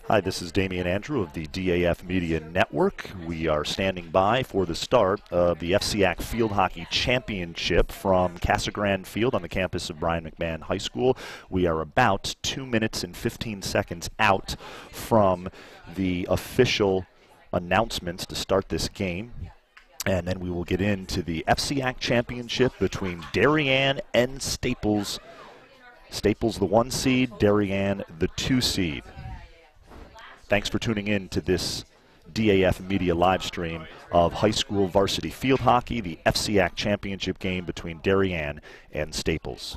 Hi, this is Damian Andrew of the DAF Media Network. We are standing by for the start of the FCIAC Field Hockey Championship from Casa Grande Field on the campus of Brian McMahon High School. We are about 2 minutes and 15 seconds out from the official announcements to start this game. And then we will get into the FCIAC Championship between Darien and Staples. Staples the 1 seed, Darien the 2 seed. Thanks for tuning in to this DAF Media live stream of high school varsity field hockey, the FCIAC Championship game between Darien and Staples.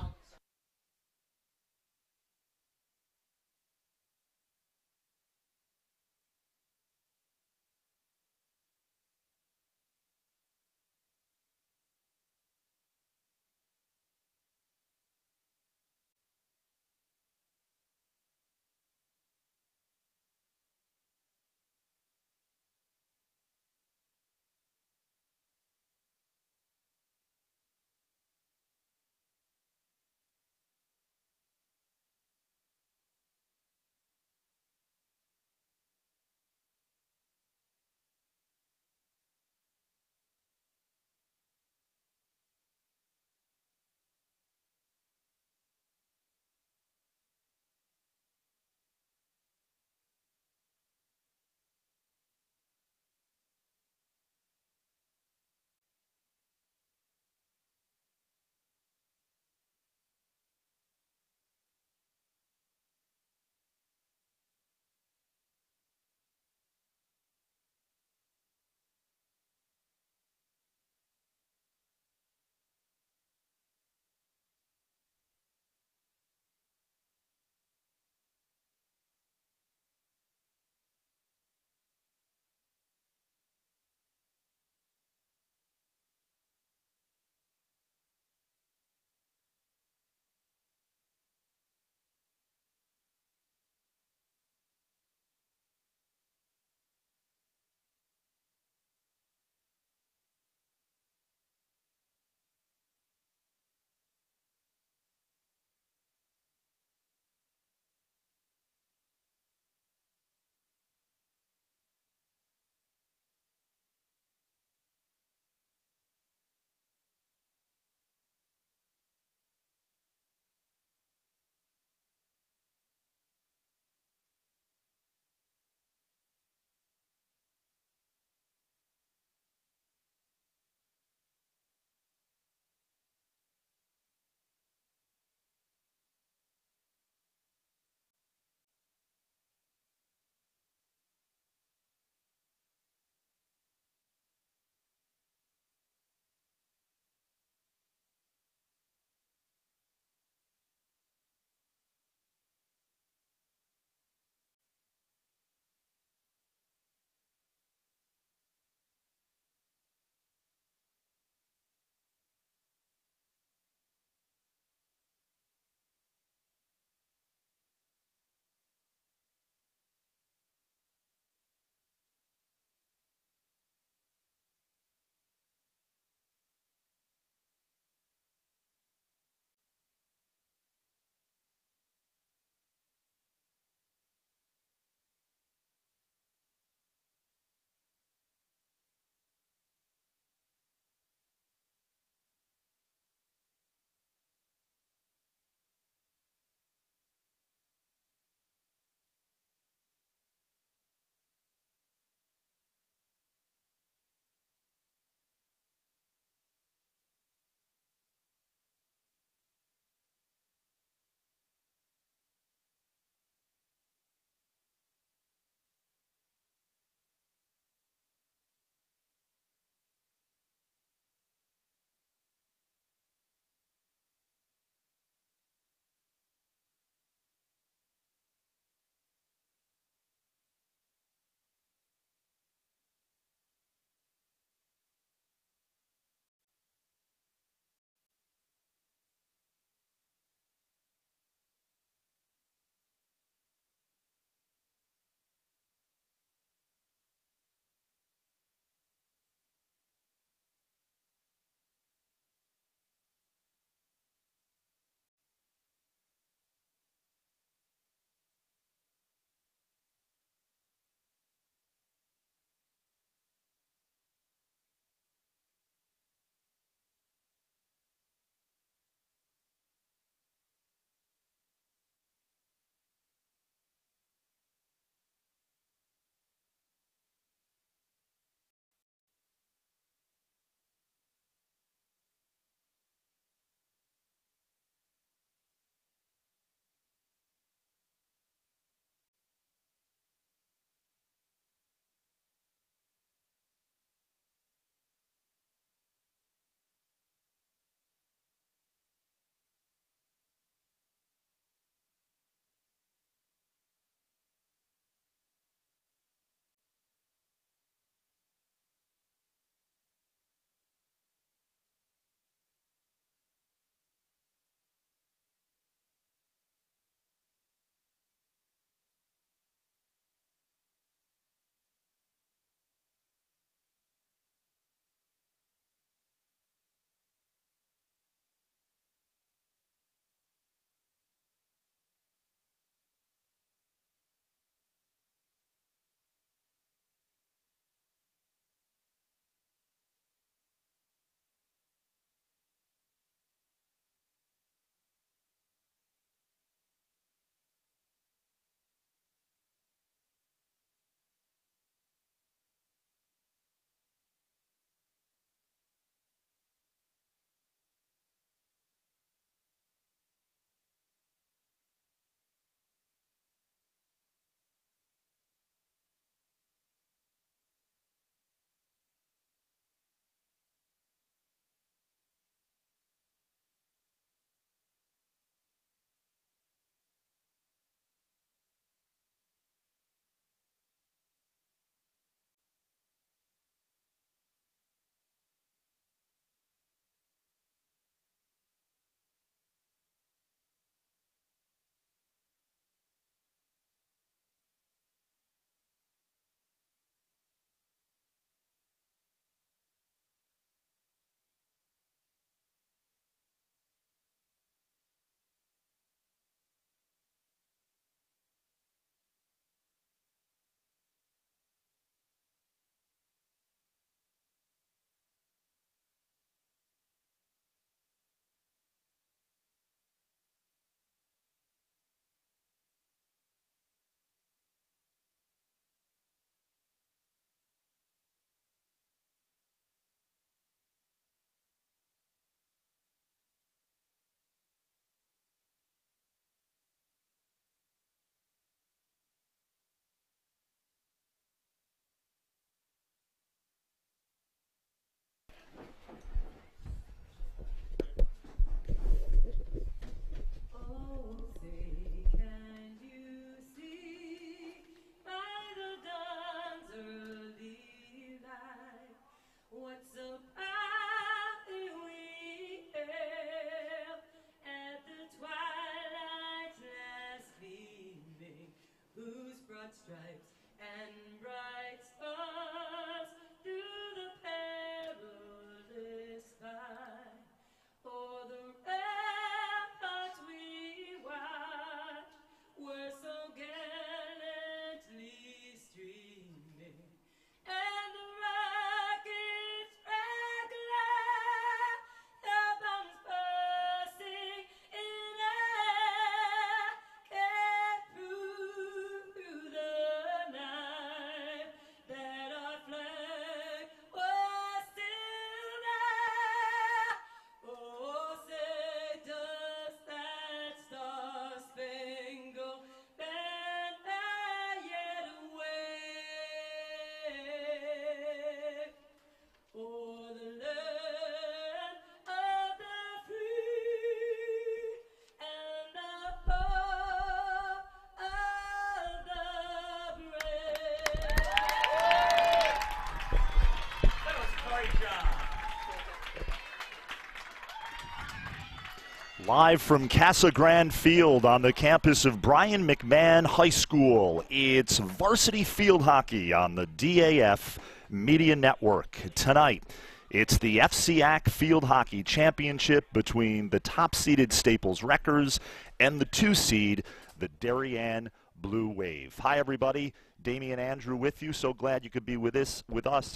Live from Casa Grande Field on the campus of Brian McMahon High School, it's Varsity Field Hockey on the DAF Media Network. Tonight, it's the FCIAC Field Hockey Championship between the top-seeded Staples Wreckers and the 2-seed, the Darien Blue Wave. Hi, everybody. Damian Andrew with you. So glad you could be with us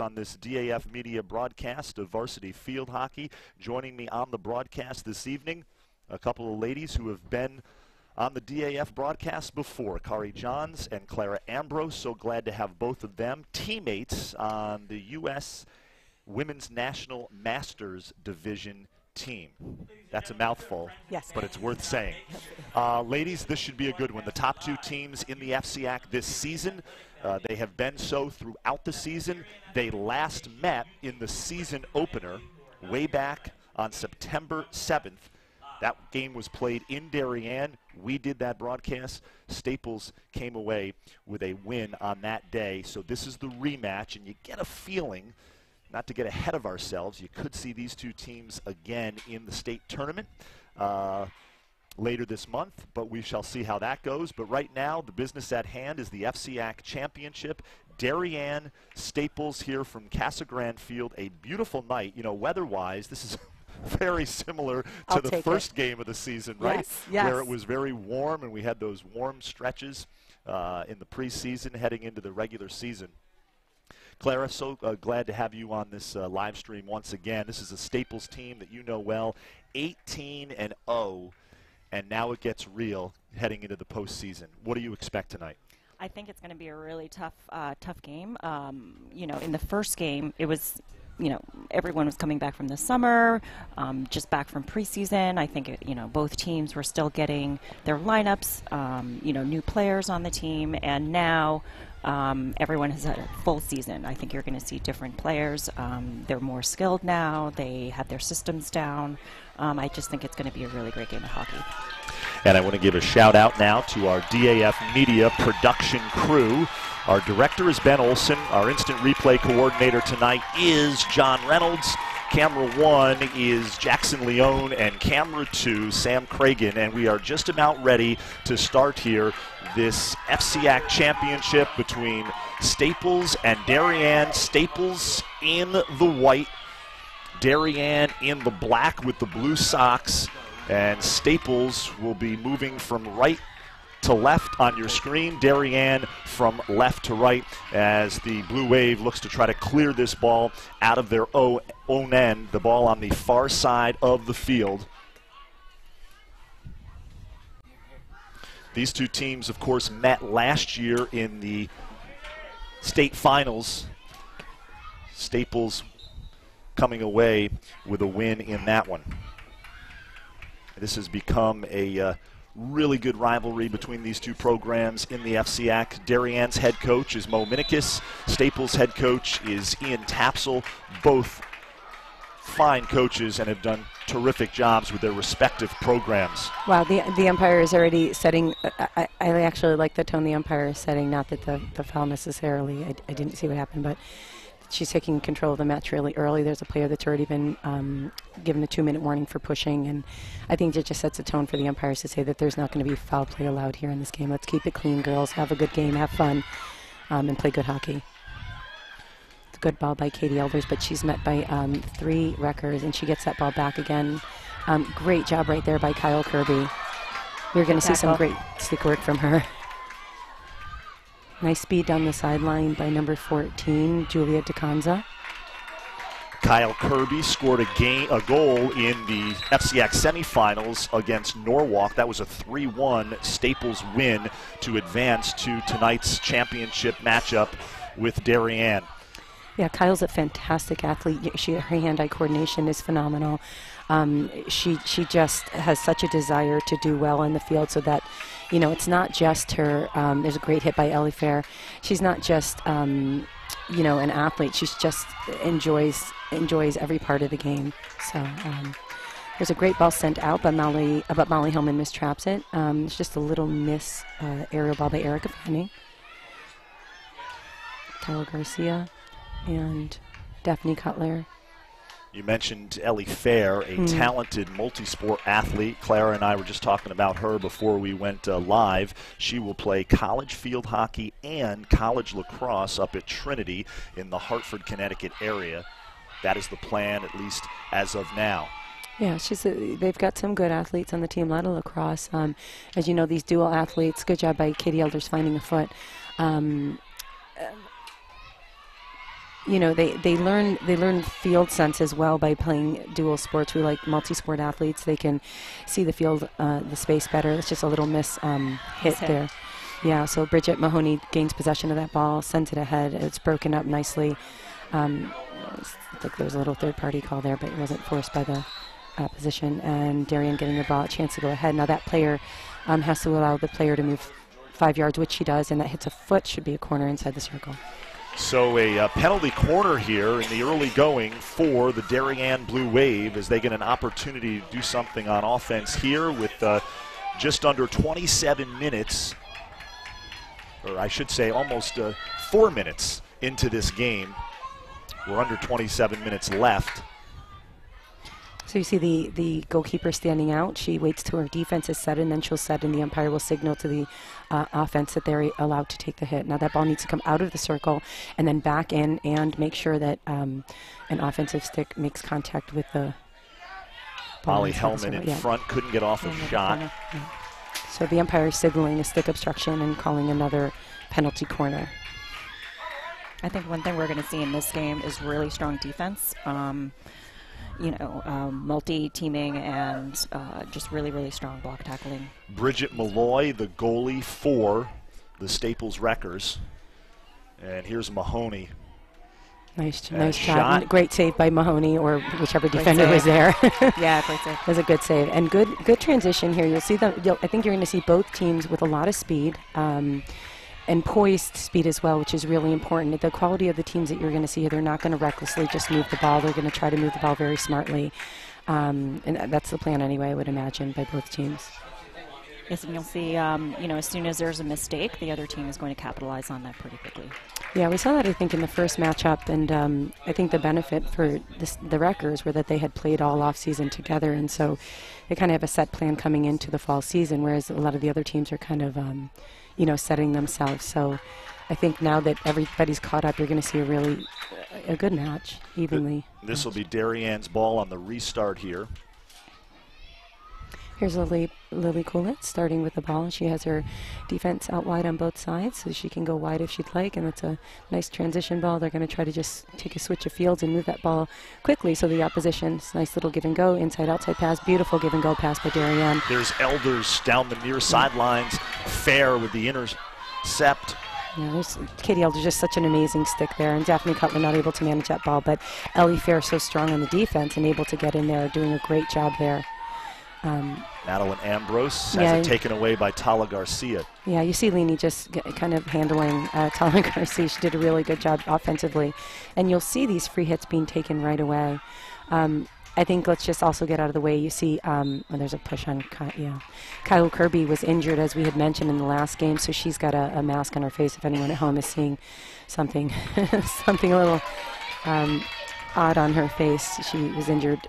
on this DAF Media broadcast of Varsity Field Hockey. Joining me on the broadcast this evening, a couple of ladies who have been on the DAF broadcast before, Kari Johns and Clara Ambrose. So glad to have both of them, teammates on the U.S. Women's National Masters Division team. That's a mouthful, yes, but it's worth saying. Ladies, this should be a good one. The top two teams in the FCIAC this season, they have been so throughout the season. They last met in the season opener way back on September 7th. That game was played in Darien. We did that broadcast. Staples came away with a win on that day. So this is the rematch, and you get a feeling, not to get ahead of ourselves, you could see these two teams again in the state tournament later this month, but we shall see how that goes. But right now, the business at hand is the FCIAC Championship. Darien, Staples here from Casa Grande Field. A beautiful night. You know, weather-wise, this is very similar to the first game of the season, right? Yes, yes. Where it was very warm, and we had those warm stretches in the preseason heading into the regular season. Clara, so glad to have you on this live stream once again. This is a Staples team that you know well, 18-0, and now it gets real heading into the postseason. What do you expect tonight? I think it's going to be a really tough game. You know, in the first game, it was, you know, everyone was coming back from the summer, just back from preseason. I think, you know, both teams were still getting their lineups, you know, new players on the team, and now everyone has had a full season. I think you're going to see different players. They're more skilled now. They have their systems down. I just think it's going to be a really great game of hockey. And I want to give a shout out now to our DAF Media production crew. Our director is Ben Olson. Our instant replay coordinator tonight is John Reynolds. Camera 1 is Jackson Leone, and camera 2, Sam Cragen. And we are just about ready to start here this FCIAC championship between Staples and Darien. Staples in the white, Darien in the black with the blue socks. And Staples will be moving from right to left on your screen, Darien from left to right, as the Blue Wave looks to try to clear this ball out of their own end, the ball on the far side of the field. These two teams, of course, met last year in the state finals. Staples coming away with a win in that one. This has become a really good rivalry between these two programs in the FCIAC. Darien's head coach is Mo Minikis. Staples' head coach is Ian Tapsell. Both fine coaches and have done terrific jobs with their respective programs. Wow, the umpire is already setting. I actually like the tone the umpire is setting. Not that the foul necessarily. I didn't see what happened, but she's taking control of the match really early. There's a player that's already been given a 2-minute warning for pushing, and I think it just sets a tone for the umpires to say that there's not going to be foul play allowed here in this game. Let's keep it clean, girls. Have a good game, have fun, and play good hockey. It's a good ball by Katie Elders, but she's met by 3 Wreckers, and she gets that ball back again. Great job right there by Kyle Kirby. We're going to see some great stick work from her. Nice speed down the sideline by number 14, Julia DeCanza. Kyle Kirby scored a goal in the FCIAC semifinals against Norwalk. That was a 3-1 Staples win to advance to tonight's championship matchup with Darien. Yeah, Kyle's a fantastic athlete. Her hand-eye coordination is phenomenal. She just has such a desire to do well in the field, so that, you know, it's not just her. There's a great hit by Ellie Fair. She's not just you know, an athlete. She's just enjoys every part of the game. So there's a great ball sent out by Molly, but Molly Hillman mistraps it. It's just a little miss aerial ball by Erica Fanning. Tyler Garcia and Daphne Cutler You mentioned Ellie Fair, a talented multi-sport athlete. Clara and I were just talking about her before we went live. She will play college field hockey and college lacrosse up at Trinity in the Hartford, Connecticut area. That is the plan, at least as of now. Yeah, they've got some good athletes on the team, a lot of lacrosse. As you know, these dual athletes, good job by Katie Elders finding a foot. You know, they learn field sense as well by playing dual sports. We like multi-sport athletes. They can see the field, the space better. It's just a little hit there. Yeah, so Bridget Mahoney gains possession of that ball, sends it ahead. It's broken up nicely. Like there was a little third-party call there, but it wasn't forced by the opposition. And Darien getting the ball, a chance to go ahead. Now that player has to allow the player to move 5 yards, which she does, and that hits a foot, should be a corner inside the circle. So a penalty corner here in the early going for the Darien Blue Wave as they get an opportunity to do something on offense here with just under 27 minutes, or I should say almost 4 minutes into this game. We're under 27 minutes left. So you see the goalkeeper standing out. She waits till her defense is set, and then she'll set, and the umpire will signal to the offense that they're allowed to take the hit. Now that ball needs to come out of the circle and then back in and make sure that an offensive stick makes contact with the ball. Molly Hellman in front couldn't get off a shot. Yeah. So the umpire is signaling a stick obstruction and calling another penalty corner. I think one thing we're going to see in this game is really strong defense. Multi-teaming and just really, really strong block tackling. Bridget Malloy, the goalie for the Staples Wreckers. And here's Mahoney. Nice shot. Great save by Mahoney or whichever defender was there. Yeah, great save. It was a good save. And good transition here. You'll see I think you're going to see both teams with a lot of speed. And poised speed as well, which is really important. The quality of the teams that you're going to see, they're not going to recklessly just move the ball. They're going to try to move the ball very smartly. And that's the plan anyway, I would imagine, by both teams. Yes, and you'll see, as soon as there's a mistake, the other team is going to capitalize on that pretty quickly. Yeah, we saw that, I think, in the first matchup. And I think the benefit for the Wreckers were that they had played all off-season together. And so they kind of have a set plan coming into the fall season, whereas a lot of the other teams are kind of setting themselves. So I think now that everybody's caught up, you're going to see a good match, evenly. This will be Darien's ball on the restart here. Here's Lily Coolitz starting with the ball. She has her defense out wide on both sides, so she can go wide if she'd like, and that's a nice transition ball. They're going to try to just take a switch of fields and move that ball quickly so the opposition's nice little give and go, inside-outside pass, beautiful give and go pass by Darien. There's Elders down the near sidelines, Fair with the intercept. Yeah, there's Katie Elders, just such an amazing stick there, and Daphne Cutler not able to manage that ball, but Ellie Fair so strong on the defense and able to get in there, doing a great job there. Madeline Ambrose has it taken away by Tala Garcia. Yeah, you see Leni just kind of handling Tala Garcia. She did a really good job offensively. And you'll see these free hits being taken right away. I think let's just also get out of the way. You see, there's a push on Kyle Kirby was injured, as we had mentioned in the last game, so she's got a mask on her face if anyone at home is seeing something, something a little odd on her face. She was injured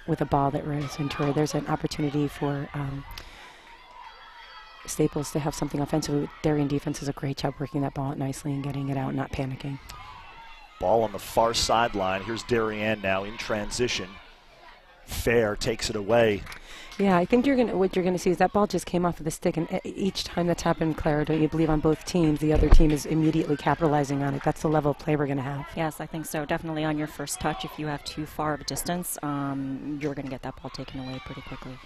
with a ball that was into her. There's an opportunity for Staples to have something offensive. Darien defense does a great job working that ball out nicely and getting it out, not panicking. Ball on the far sideline. Here's Darien now in transition. Fair takes it away. Yeah, I think what you're gonna see is that ball just came off of the stick, and each time that's happened, Clara, don't you believe on both teams, the other team is immediately capitalizing on it. That's the level of play we're gonna have. Yes, I think so. Definitely on your first touch, if you have too far of a distance, you're gonna get that ball taken away pretty quickly.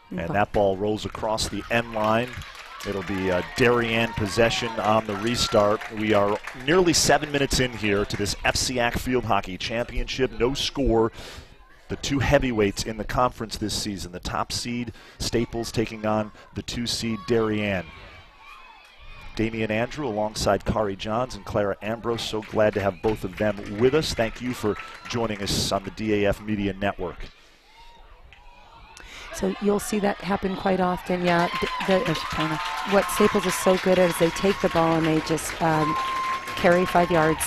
And that ball rolls across the end line. It'll be Darien possession on the restart. We are nearly 7 minutes in here to this FCIAC Field Hockey Championship. No score. The two heavyweights in the conference this season. The top seed, Staples, taking on the 2 seed, Darien. Damian Andrew alongside Kari Johns and Clara Ambrose. So glad to have both of them with us. Thank you for joining us on the DAF Media Network. So you'll see that happen quite often. Yeah, what Staples is so good at is they take the ball and they just carry 5 yards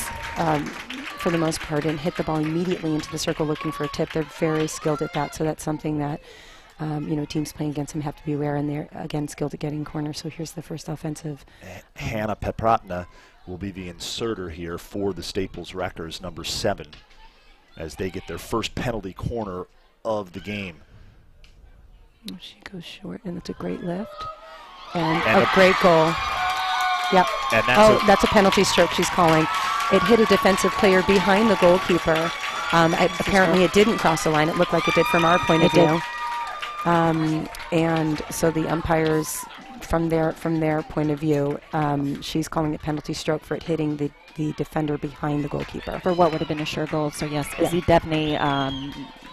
for the most part and hit the ball immediately into the circle looking for a tip. They're very skilled at that, so that's something that teams playing against them have to be aware, and they're, again, skilled at getting corners. So here's the first offensive. Hannah Pepratna will be the inserter here for the Staples Wreckers, number 7, as they get their first penalty corner of the game. She goes short, and it's a great lift. And a great goal. Yep. And that's a penalty stroke she's calling. It hit a defensive player behind the goalkeeper. Apparently it didn't cross the line. It looked like it did from our point of view. And so the umpires, from their point of view, she's calling it penalty stroke for it hitting the defender behind the goalkeeper. For what would have been a sure goal. So yes, Izzy definitely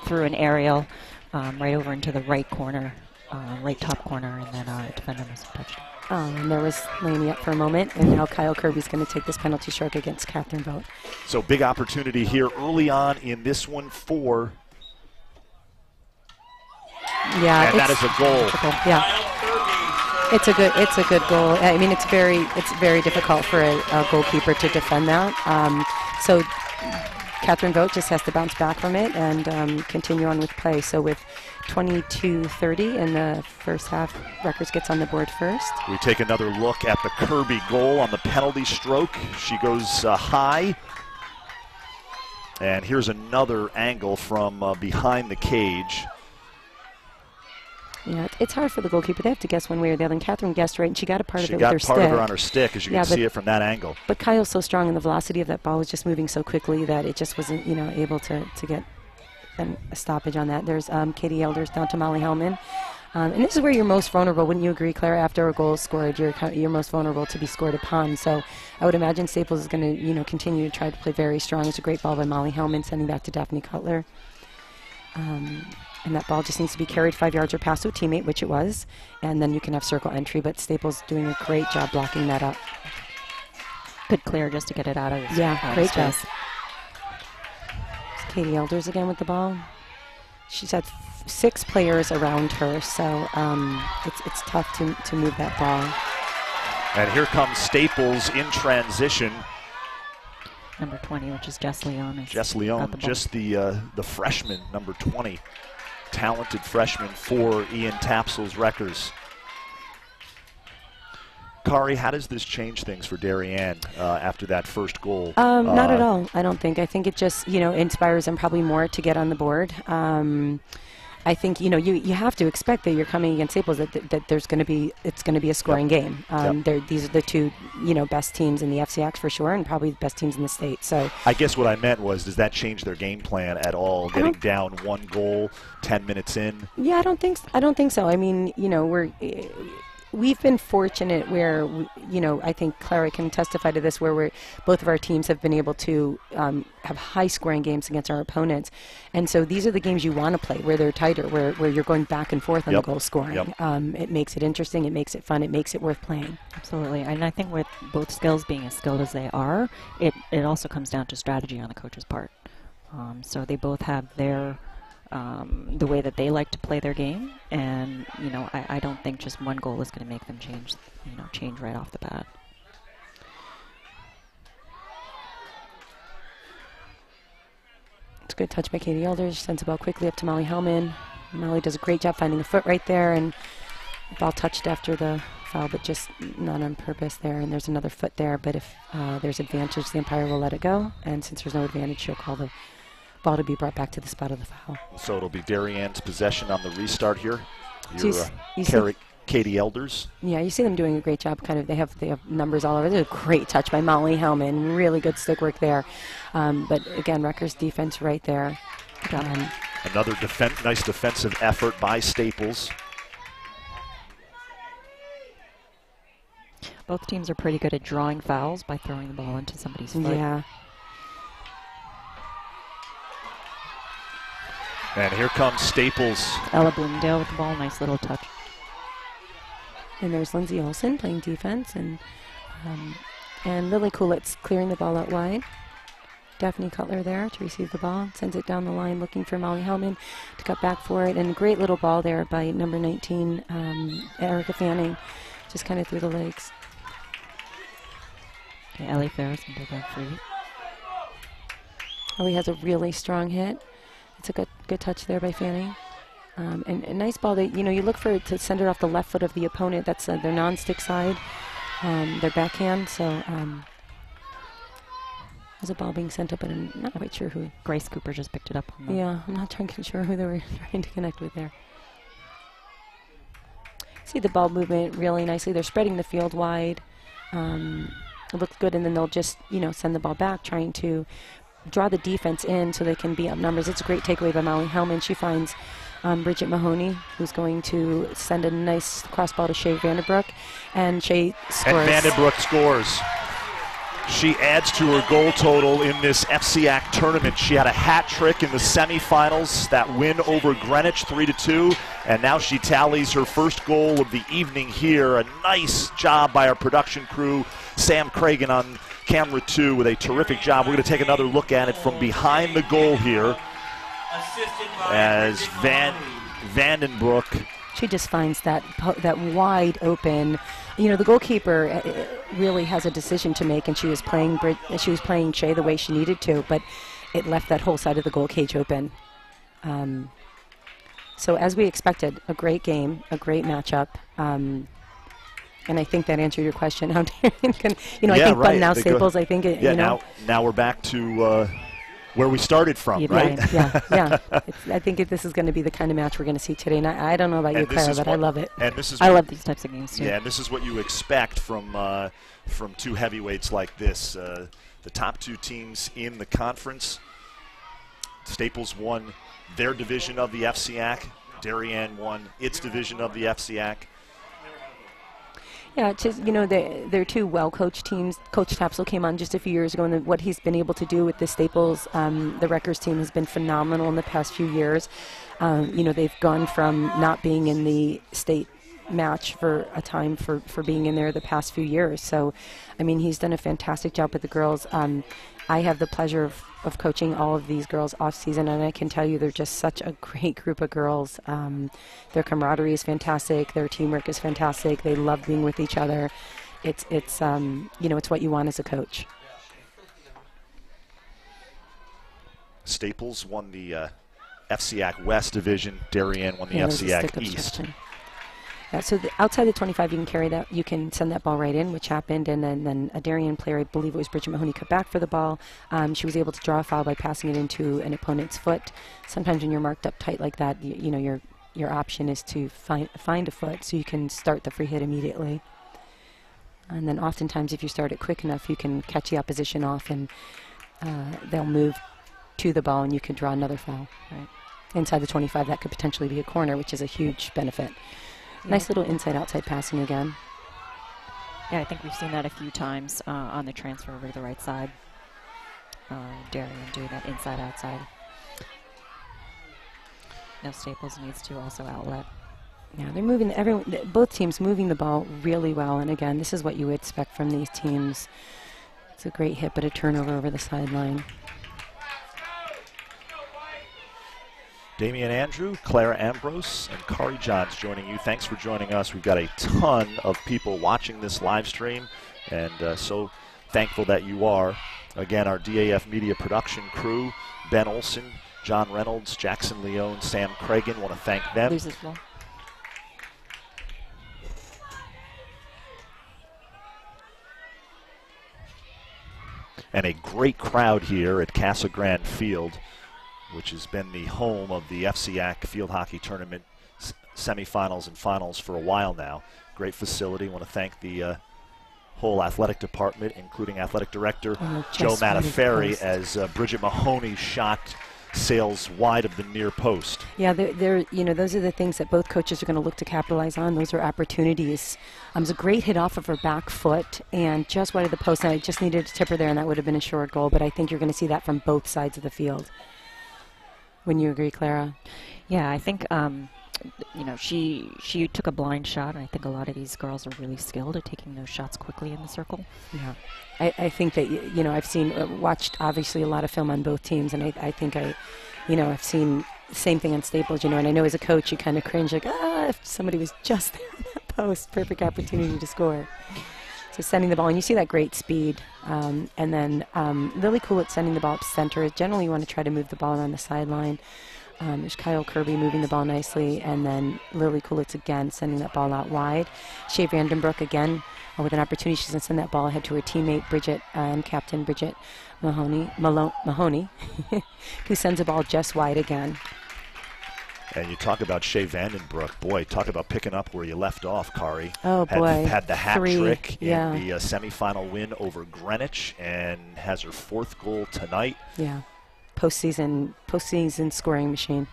threw an aerial right over into the right corner, right top corner, and then defender must have touched it. And there was Laney up for a moment, and now Kyle Kirby's going to take this penalty stroke against Catherine Vogt. So big opportunity here early on in this one for. Yeah, and that is a goal. Yeah, it's a good goal. I mean, it's very difficult for a goalkeeper to defend that. So Catherine Vogt just has to bounce back from it and continue on with play. So with 22:30 in the first half, Rutgers gets on the board first. We take another look at the Kirby goal on the penalty stroke. She goes high. And here's another angle from behind the cage. Yeah, it's hard for the goalkeeper. They have to guess one way or the other. And Catherine guessed right, and she got a part of it with her stick. She got part of her on her stick, as you can see it from that angle. But Kyle's so strong, and the velocity of that ball was just moving so quickly that it just wasn't, able to get a stoppage on that. There's Katie Elders down to Molly Hellman. And this is where you're most vulnerable. Wouldn't you agree, Claire? After a goal is scored, you're most vulnerable to be scored upon. So I would imagine Staples is going to, continue to try to play very strong. It's a great ball by Molly Hellman, sending back to Daphne Cutler. And that ball just needs to be carried 5 yards or past to a teammate, which it was, and then you can have circle entry. But Staples doing a great job blocking that up. Good clear just to get it out of his great job. It's Katie Elders again with the ball. She's had 6 players around her, so it's tough to move that ball. And here comes Staples in transition. Number 20, which is Jess Leon. Jess Leon, just the freshman, number 20. Talented freshman for Ian Tapsel's Wreckers. Kari, how does this change things for Darien after that first goal? Not at all, I don't think. I think it just, inspires them probably more to get on the board. I think, you have to expect that you're coming against Staples, that it's going to be a scoring game. These are the two, best teams in the FCIAC for sure, and probably the best teams in the state. So I guess what I meant was, does that change their game plan at all, getting down 1 goal 10 minutes in? Yeah, I don't think so. I mean, we've been fortunate where, I think Clara can testify to this, where both of our teams have been able to have high-scoring games against our opponents. And so these are the games you want to play, where they're tighter, where you're going back and forth on the goal scoring. It makes it interesting, it makes it fun, it makes it worth playing. Absolutely. And I think with both skills being as skilled as they are, it also comes down to strategy on the coach's part. So they both have their the way that they like to play their game, and I don't think just one goal is going to make them change right off the bat. It's a good touch by Katie Elders. Sends the ball quickly up to Molly Hellman. Molly does a great job finding a foot right there, and the ball touched after the foul, but just not on purpose there. And there's another foot there, but if there's advantage, the umpire will let it go, and since there's no advantage, she'll call the ball to be brought back to the spot of the foul. So it'll be Darien's possession on the restart here. Katie Elders. Yeah, you see them doing a great job. They have numbers all over. There's a great touch by Molly Hellman. Really good stick work there. But again, Rutgers defense right there. Another nice defensive effort by Staples. Both teams are pretty good at drawing fouls by throwing the ball into somebody's foot. Yeah. And here comes Staples. Ella Bloomdale with the ball. Nice little touch. And there's Lindsay Olson playing defense, and Lily Coolitz clearing the ball out wide. Daphne Cutler there to receive the ball. Sends it down the line looking for Molly Hellman to cut back for it. And a great little ball there by number 19, Erica Fanning, just kind of through the legs. Okay, Ellie Ferris can take that free. Ellie has a really strong hit. It's a good touch there by Fanning. And a nice ball that, you look for it to send it off the left foot of the opponent. That's their non-stick side, their backhand. So there's a ball being sent up, but I'm not quite sure who. Grace Cooper just picked it up. Yeah, I'm not sure who they were trying to connect with there. See the ball movement really nicely. They're spreading the field wide. It looks good, and then they'll just, send the ball back, trying to draw the defense in so they can be up numbers. It's a great takeaway by Molly Hellman. She finds Bridget Mahoney, who's going to send a nice cross ball to Shea Vanderbrook, and Shea scores. And Vanderbrook scores. She adds to her goal total in this FCIAC tournament. She had a hat trick in the semifinals, that win over Greenwich 3-2, and now she tallies her first goal of the evening here. A nice job by our production crew, Sam Cragen on camera 2 with a terrific job. We're going to take another look at it from behind the goal here as Vandenbroek. She just finds that wide open. The goalkeeper really has a decision to make, and she was playing Shea the way she needed to, but it left that whole side of the goal cage open. So as we expected, a great game, a great matchup. And I think that answered your question. How Darien can, I think right. now Staples. I think now we're back to where we started from, right? Yeah. I think this is going to be the kind of match we're going to see today. And I don't know about you, Clara, but I love it. And this is I love these types of games too. Yeah, and this is what you expect from two heavyweights like this. The top two teams in the conference. Staples won their division of the FCIAC. Darien won its division of the FCIAC. Yeah, they're two well-coached teams. Coach Tapsell came on just a few years ago, and what he's been able to do with the Staples, the Wreckers team, has been phenomenal in the past few years. They've gone from not being in the state match for a time for being in there the past few years. So, he's done a fantastic job with the girls. I have the pleasure of coaching all of these girls off season, and I can tell you they're just such a great group of girls. Their camaraderie is fantastic. Their teamwork is fantastic. They love being with each other. It's what you want as a coach. Staples won the FCIAC West division. Darien won the FCIAC East. Yeah, so outside the 25, you can carry that. You can send that ball right in, which happened, and then a Darien player, I believe it was Bridget Mahoney, cut back for the ball. She was able to draw a foul by passing it into an opponent's foot. Sometimes when you're marked up tight like that, your option is to find a foot so you can start the free hit immediately. And then oftentimes, if you start it quick enough, you can catch the opposition off, and they'll move to the ball, and you can draw another foul. Right. Inside the 25, that could potentially be a corner, which is a huge benefit. Nice little inside-outside passing again. Yeah, I think we've seen that a few times on the transfer over to the right side. Darien doing that inside-outside. Now Staples needs to also outlet. Yeah, they're moving. Both teams moving the ball really well. And again, this is what you would expect from these teams. It's a great hit, but a turnover over the sideline. Damian Andrew, Clara Ambrose, and Kari Johns joining you. Thanks for joining us. We've got a ton of people watching this live stream, and so thankful that you are. Again, our DAF media production crew, Ben Olson, John Reynolds, Jackson Leone, Sam Cragen. Want to thank them. Loses ball. And a great crowd here at Casa Grande Field, which has been the home of the FCIAC Field Hockey Tournament semifinals and finals for a while now. Great facility. Want to thank the whole athletic department, including athletic director Joe Mataferri, as Bridget Mahoney shot sails wide of the near post. Yeah, those are the things that both coaches are going to look to capitalize on. Those are opportunities. It was a great hit off of her back foot and just wide of the post. And I just needed to tip her there, and that would have been a short goal. But I think you're going to see that from both sides of the field. Wouldn't you agree, Clara? Yeah, I think you know, she took a blind shot, and I think a lot of these girls are really skilled at taking those shots quickly in the circle. Yeah, I think that, you know, I've watched obviously a lot of film on both teams, and I think I've seen the same thing on Staples, you know, and I know as a coach you kind of cringe, like, if somebody was just there on that post, perfect opportunity to score. So sending the ball, and you see that great speed, and then Lily Cool at sending the ball up center. Generally you want to try to move the ball around the sideline. There's Kyle Kirby moving the ball nicely, and then Lily Kulitz again sending that ball out wide. Shea Vandenbroek again with an opportunity. She's going to send that ball ahead to her teammate Bridget and captain Bridget Mahoney, who sends the ball just wide again. And you talk about Shea Vandenbroek. Boy, talk about picking up where you left off, Kari. Oh, boy. Had the hat trick in yeah. the semifinal win over Greenwich, and has her 4th goal tonight. Yeah. Postseason scoring machine.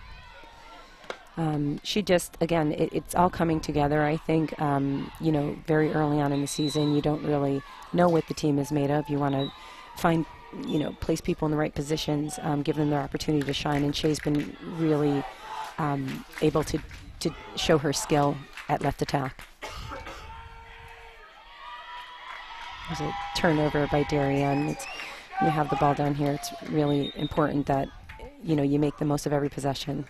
She just, again, it's all coming together. I think, you know, very early on in the season, you don't really know what the team is made of. You want to find, you know, place people in the right positions, give them their opportunity to shine. And Shea's been really able to show her skill at left attack. There's a turnover by Darien. You have the ball down here. It's really important that, you know, you make the most of every possession.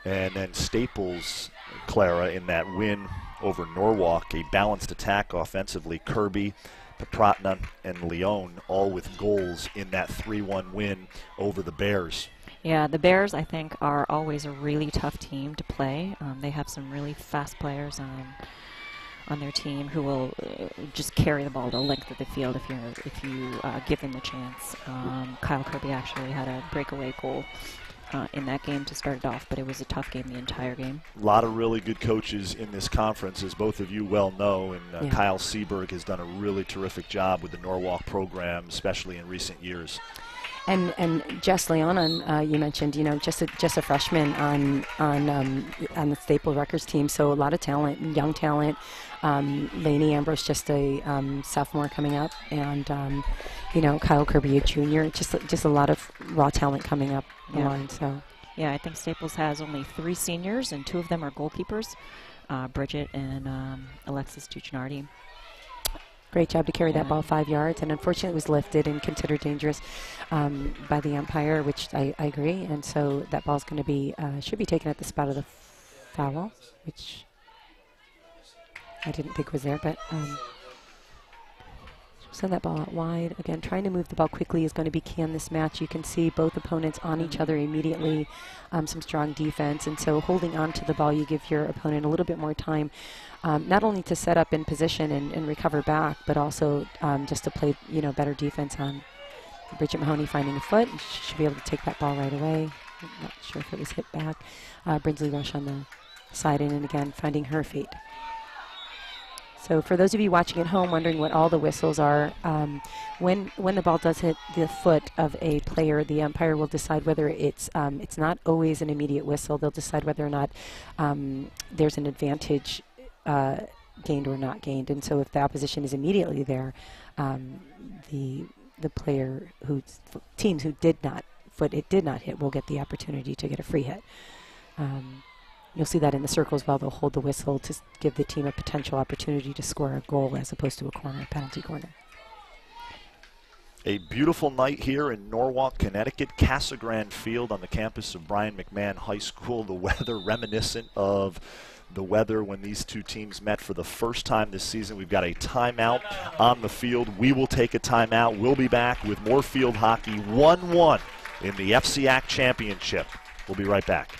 And then Staples, Clara, in that win over Norwalk, a balanced attack offensively. Kirby, Petratna, and Leon all with goals in that 3-1 win over the Bears. Yeah, the Bears, I think, are always a really tough team to play. They have some really fast players on their team who will just carry the ball the length of the field if you give them the chance. Kyle Kirby actually had a breakaway goal in that game to start it off, but it was a tough game the entire game. A lot of really good coaches in this conference, as both of you well know, and Yeah. Kyle Seberg has done a really terrific job with the Norwalk program, especially in recent years. And Jess Leon, you mentioned, you know, just a freshman on the Staple Records team, so a lot of talent, young talent. Lainey Ambrose, just a sophomore coming up, and you know, Kyle Kirby, a junior. Just a lot of raw talent coming up the line. So yeah, I think Staples has only 3 seniors, and 2 of them are goalkeepers, Bridget and Alexis Duchinardi. great job to carry that ball 5 yards, and unfortunately it was lifted and considered dangerous by the umpire, which I agree. And so that ball's going to be should be taken at the spot of the foul, which I didn't think was there, but send that ball out wide. Again, trying to move the ball quickly is going to be key in this match. You can see both opponents on each other immediately, some strong defense, and so holding on to the ball, you give your opponent a little bit more time, not only to set up in position and recover back, but also just to play, you know, better defense on Bridget Mahoney finding a foot. She should be able to take that ball right away. I'm not sure if it was hit back. Brinsley Rush on the side in, and again, finding her feet. So for those of you watching at home wondering what all the whistles are, when the ball does hit the foot of a player, the umpire will decide whether it's not always an immediate whistle. They'll decide whether or not there's an advantage gained or not gained. And so if the opposition is immediately there, the player teams who did not hit will get the opportunity to get a free hit. You'll see that in the circle as well. They'll hold the whistle to give the team a potential opportunity to score a goal as opposed to a penalty corner. A beautiful night here in Norwalk, Connecticut, Casa Grande Field on the campus of Brian McMahon High School. The weather reminiscent of the weather when these two teams met for the first time this season. We've got a timeout on the field. We will take a timeout. We'll be back with more field hockey, 1-1 in the FCIAC Championship. We'll be right back.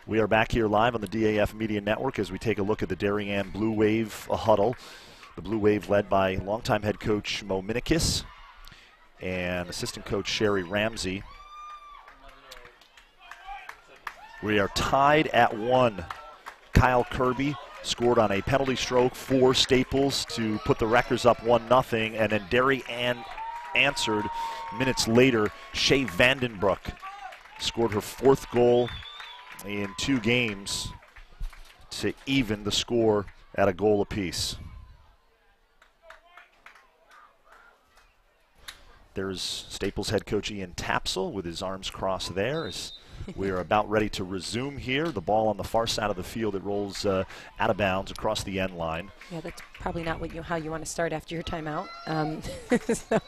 We are back here live on the DAF Media Network as we take a look at the Darien Blue Wave huddle. The Blue Wave led by longtime head coach Mo Minikis and assistant coach Sherry Ramsey. We are tied at 1. Kyle Kirby scored on a penalty stroke for Staples to put the Wreckers up 1-0, and then Darien answered minutes later. Shea Vandenbroek scored her 4th goal in 2 games to even the score at a goal apiece. There's Staples head coach Ian Tapsell with his arms crossed there as we are about ready to resume here. The ball on the far side of the field, it rolls out of bounds across the end line. Yeah, that's probably not how you want to start after your timeout. So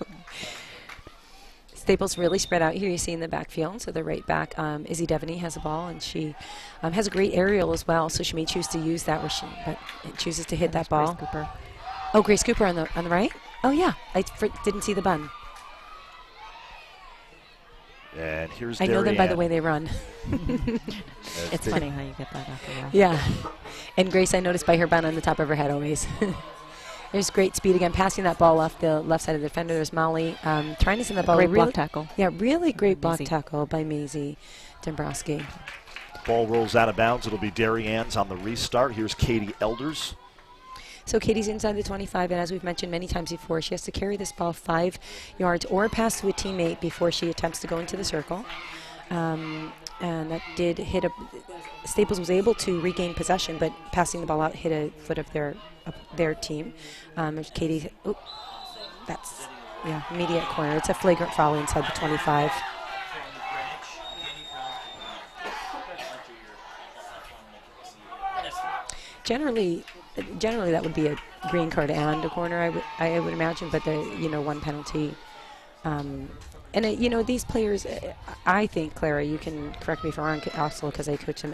Staples really spread out here. You see in the backfield, so the right back, Izzy Devaney has a ball, and she has a great aerial as well. So she may choose to use that, but chooses to hit that ball. Grace Cooper. Oh, Grace Cooper on the right. Oh yeah, I didn't see the bun. And here's I know them by the way they run. It's funny how you get that after that. Yeah, and Grace, I noticed by her bun on the top of her head always. There's great speed again, passing that ball off the left side of the defender. There's Molly trying to send the ball. Great block tackle. Yeah, really great block tackle by Maisie Dombrowski. Ball rolls out of bounds. It'll be Darien's on the restart. Here's Katie Elders. So Katie's inside the 25, and as we've mentioned many times before, she has to carry this ball 5 yards or pass to a teammate before she attempts to go into the circle. And that did hit Staples was able to regain possession, but passing the ball out hit a foot of their team. Katie, that's immediate corner. It's a flagrant foul inside the 25. Generally that would be a green card and a corner, I would imagine, but one penalty. And these players, I think, Clara, you can correct me if I'm wrong, also because I coach them.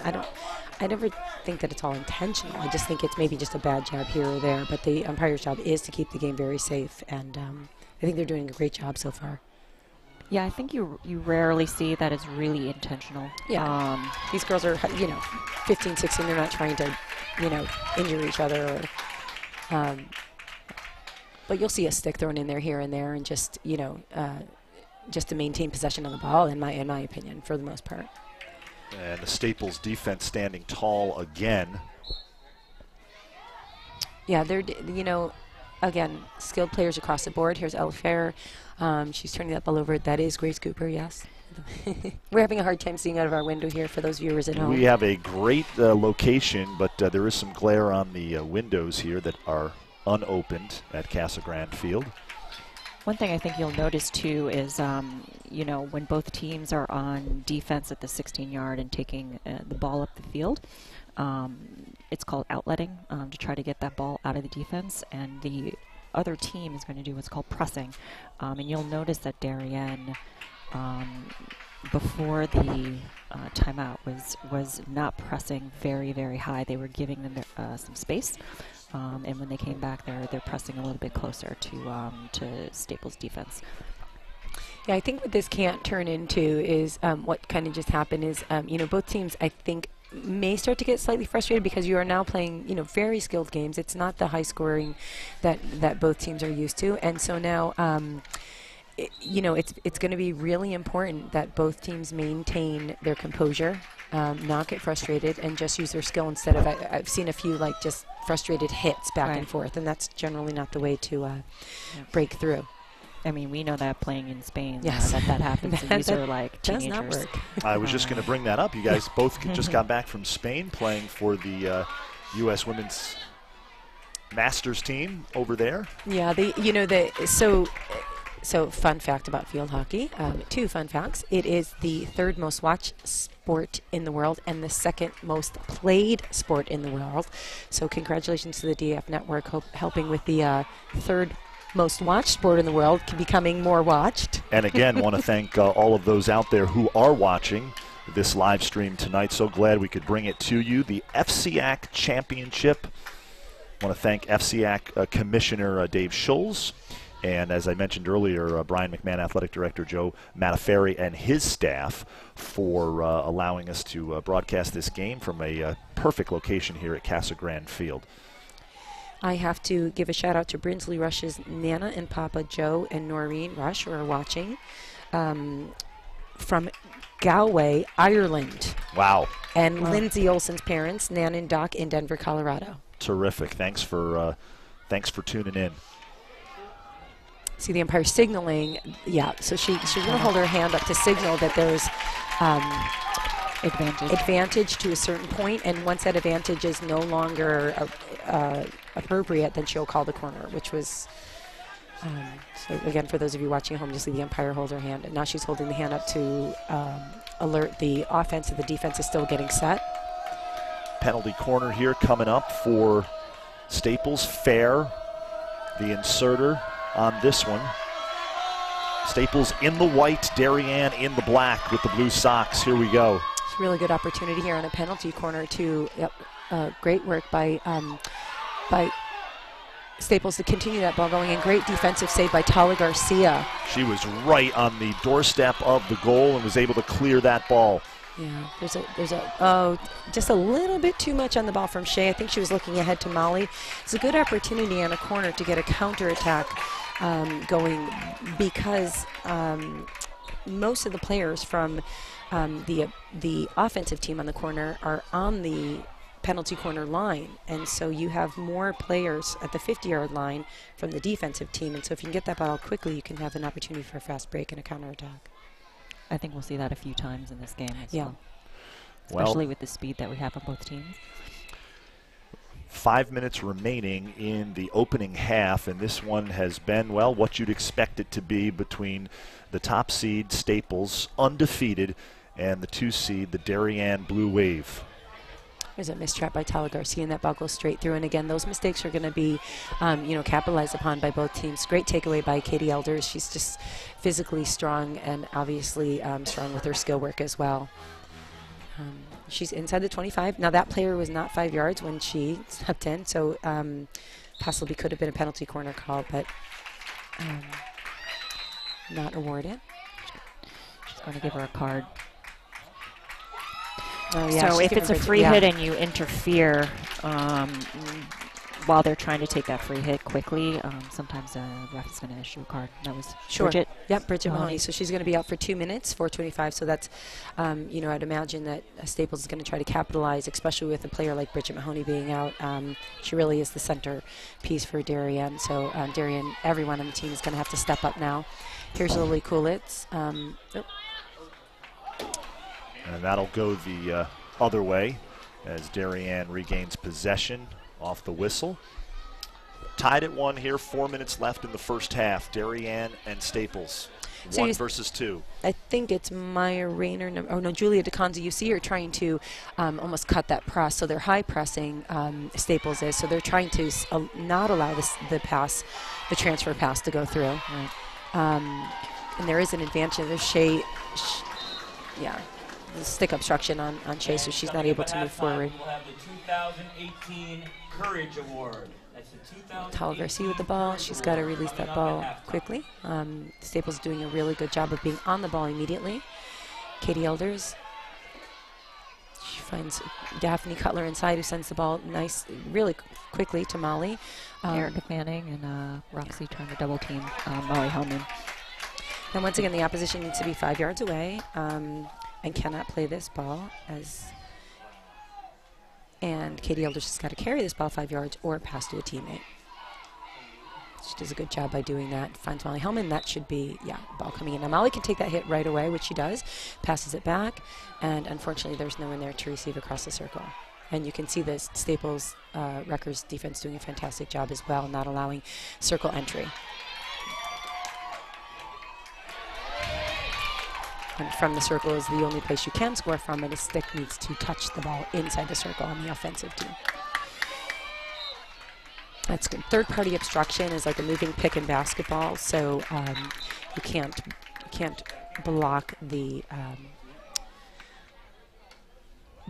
I never think that it's all intentional. I just think it's maybe just a bad job here or there. But the umpire's job is to keep the game very safe, and I think they're doing a great job so far. Yeah, I think you rarely see that it's really intentional. Yeah, these girls are 15, 16. They're not trying to injure each other. But you'll see a stick thrown in there here and there, and just to maintain possession of the ball, in my opinion, for the most part. And the Staples defense standing tall again. Yeah, they're again, skilled players across the board. Here's Ella Fair. She's turning that ball over. That is Grace Cooper, yes. We're having a hard time seeing out of our window here for those viewers at home. We have a great location, but there is some glare on the windows here that are unopened at Casa Grande Field. One thing I think you'll notice too is, when both teams are on defense at the 16-yard and taking the ball up the field, it's called outletting to try to get that ball out of the defense, and the other team is going to do what's called pressing. And you'll notice that Darien, before the timeout, was not pressing very, very high. They were giving them some space. And when they came back, they're pressing a little bit closer to Staples' defense. Yeah, I think what this can't turn into is what kind of just happened is, both teams, I think, may start to get slightly frustrated because you are now playing, very skilled games. It's not the high scoring that both teams are used to. And so now, it's going to be really important that both teams maintain their composure, not get frustrated, and just use their skill instead of, I've seen a few just frustrated hits back and forth, and that's generally not the way to break through. I mean, we know that playing in Spain, yes. that happens. And these are like does teenagers. Not work. I was just going to bring that up. You guys both just got back from Spain playing for the U.S. Women's Masters team over there. Yeah, So fun fact about field hockey, 2 fun facts. It is the 3rd most watched sport in the world and the 2nd most played sport in the world. So congratulations to the DF Network helping with the 3rd most watched sport in the world, becoming more watched. And again, want to thank all of those out there who are watching this live stream tonight. So glad we could bring it to you. The FCIAC Championship. Want to thank FCIAC Commissioner Dave Schulz And as I mentioned earlier, Brian McMahon, Athletic Director Joe Mataferi, and his staff for allowing us to broadcast this game from a perfect location here at Casa Grande Field. I have to give a shout out to Brinsley Rush's Nana and Papa Joe and Noreen Rush, who are watching from Galway, Ireland. Wow. And Lindsay Olsen's parents, Nan and Doc, in Denver, Colorado. Terrific. Thanks for tuning in. See the umpire signaling. Yeah, so she's going to hold her hand up to signal that there's advantage to a certain point, and once that advantage is no longer appropriate, then she'll call the corner, which was, so again, for those of you watching at home, you see the umpire hold her hand, and now she's holding the hand up to alert the offense that the defense is still getting set. Penalty corner here coming up for Staples. Fair, the inserter on this one. Staples in the white, Darien in the black with the blue socks. Here we go. It's a really good opportunity here on a penalty corner too. Great work by Staples to continue that ball going, and great defensive save by Tala Garcia. She was right on the doorstep of the goal and was able to clear that ball. Yeah, just a little bit too much on the ball from Shea. I think she was looking ahead to Molly. It's a good opportunity on a corner to get a counterattack going, because most of the players from the offensive team on the corner are on the penalty corner line, and so you have more players at the 50-yard line from the defensive team, and so if you can get that ball quickly, you can have an opportunity for a fast break and a counterattack. I think we'll see that a few times in this game as well. Well, Especially with the speed that we have on both teams. 5 minutes remaining in the opening half, and this one has been, well, what you'd expect it to be between the top seed, Staples, undefeated, and the 2 seed, the Darien Blue Wave. There's a mistrap by Tala Garcia, and that ball goes straight through. And again, those mistakes are going to be, capitalized upon by both teams. Great takeaway by Katie Elders. She's just physically strong and obviously strong with her skill work as well. She's inside the 25. Now that player was not 5 yards when she stepped in, so possibly could have been a penalty corner call, but not awarded. She's going to give her a card. Oh, yeah, so if it's a free hit and you interfere while they're trying to take that free hit quickly, sometimes the ref is going to issue a card. That was Bridget. Yep, Bridget Mahoney. So she's going to be out for 2 minutes, 4:25. So that's, I'd imagine that Staples is going to try to capitalize, especially with a player like Bridget Mahoney being out. She really is the center piece for Darien. So Darien, everyone on the team is going to have to step up now. Here's Lily Coolitz. And that'll go the other way as Darien regains possession off the whistle. Tied at 1 here, 4 minutes left in the first half. Darien and Staples, so 1 versus 2. I think it's Maya Rayner, Julia DeConza. You see her trying to almost cut that press, so they're high pressing, Staples is, so they're trying to not allow the transfer pass to go through. Right. And there is an advantage. There's Shea, the stick obstruction on Shea, so she's not able to move forward. We'll have the 2018 Courage Award. That's the 2018 Tala Garcia with the ball. She's got to release that ball quickly. Staples doing a really good job of being on the ball immediately. Katie Elders. She finds Daphne Cutler inside, who sends the ball really quickly to Molly. Erica Manning and Roxy trying to double team Molly Hellman. And once again, the opposition needs to be 5 yards away and cannot play this ball and Katie Elders has got to carry this ball 5 yards or pass to a teammate. She does a good job by doing that. Finds Molly Hellman. That should be, ball coming in. Now Molly can take that hit right away, which she does. Passes it back, and unfortunately there's no one there to receive across the circle. And you can see the Staples Rutgers defense doing a fantastic job as well, not allowing circle entry. And from the circle is the only place you can score from, but a stick needs to touch the ball inside the circle on the offensive team. That's good. Third-party obstruction is like a moving pick in basketball, so you can't block the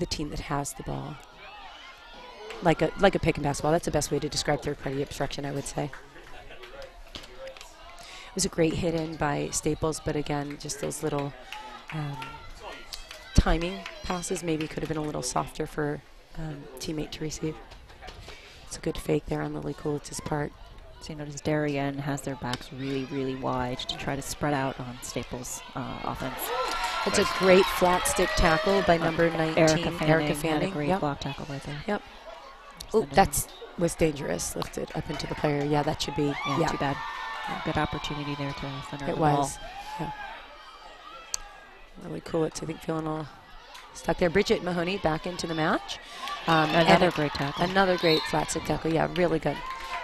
team that has the ball. Like a pick in basketball. That's the best way to describe third-party obstruction, I would say. was a great hit in by Staples, but again, just those little timing passes maybe could have been a little softer for teammate to receive. It's a good fake there on Lily Kulitz's part. So you notice Darien has their backs really, really wide to try to spread out on Staples' offense. It's a great flat stick tackle by number 19, Erica Fanning. Had a great block tackle right there. Yep. Oh, that was dangerous. Lifted up into the player. Yeah, that should be. Yeah, too bad. Good opportunity there to center the ball. It was. Yeah. Really cool. It's, I think, feeling all stuck there. Bridget Mahoney back into the match. Another great tackle. Another great flat stick tackle. Yeah, really good.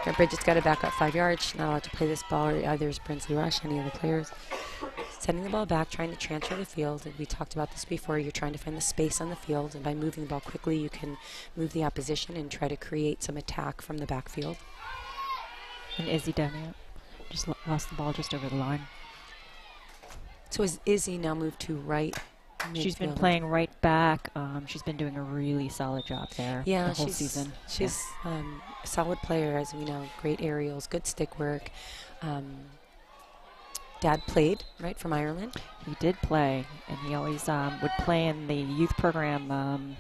Yeah, Bridget's got to back up 5 yards. She's not allowed to play this ball, or either is Brinsley Rush, any of the players. Sending the ball back, trying to transfer the field. And we talked about this before. You're trying to find the space on the field, and by moving the ball quickly, you can move the opposition and try to create some attack from the backfield. And Izzy Darien just lost the ball just over the line. So is Izzy now moved to right? She's been playing right back. She's been doing a really solid job there the whole season. She's a solid player, as we know. Great aerials, good stick work. Dad played, right, from Ireland? He did play, and he always would play in the youth program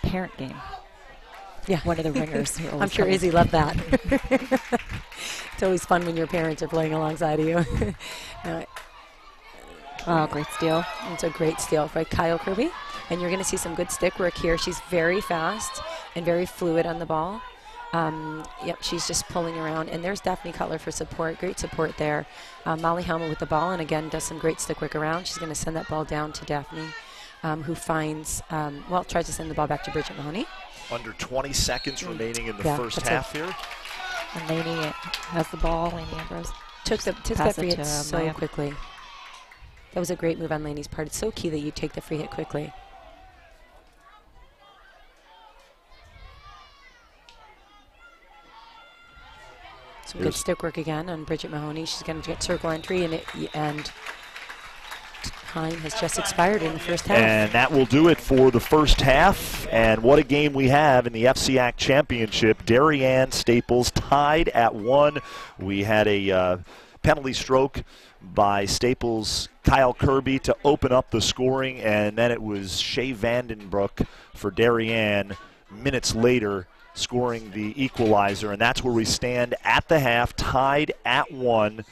parent game. Yeah. One of the ringers. I'm sure Izzy loved that. It's always fun when your parents are playing alongside of you. Oh, great steal. It's a great steal by Kyle Kirby. And you're going to see some good stick work here. She's very fast and very fluid on the ball. Yep, she's just pulling around. And there's Daphne Cutler for support. Great support there. Molly Helmer with the ball, and again, does some great stick work around. She's going to send that ball down to Daphne, who finds, tries to send the ball back to Bridget Mahoney. Under 20 seconds remaining in the first half here. And Lainey has the ball. Lainey Ambrose took that free hit so quickly. That was a great move on Lainey's part. It's so key that you take the free hit quickly. Some good stick work again on Bridget Mahoney. She's going to get circle entry, and time has just expired in the first half. And that will do it for the first half. And what a game we have in the FCIAC Championship. Darien Staples tied at 1. We had a penalty stroke by Staples' Kyle Kirby to open up the scoring, and then it was Shea Vandenbroek for Darien minutes later scoring the equalizer, and that's where we stand at the half, tied at 1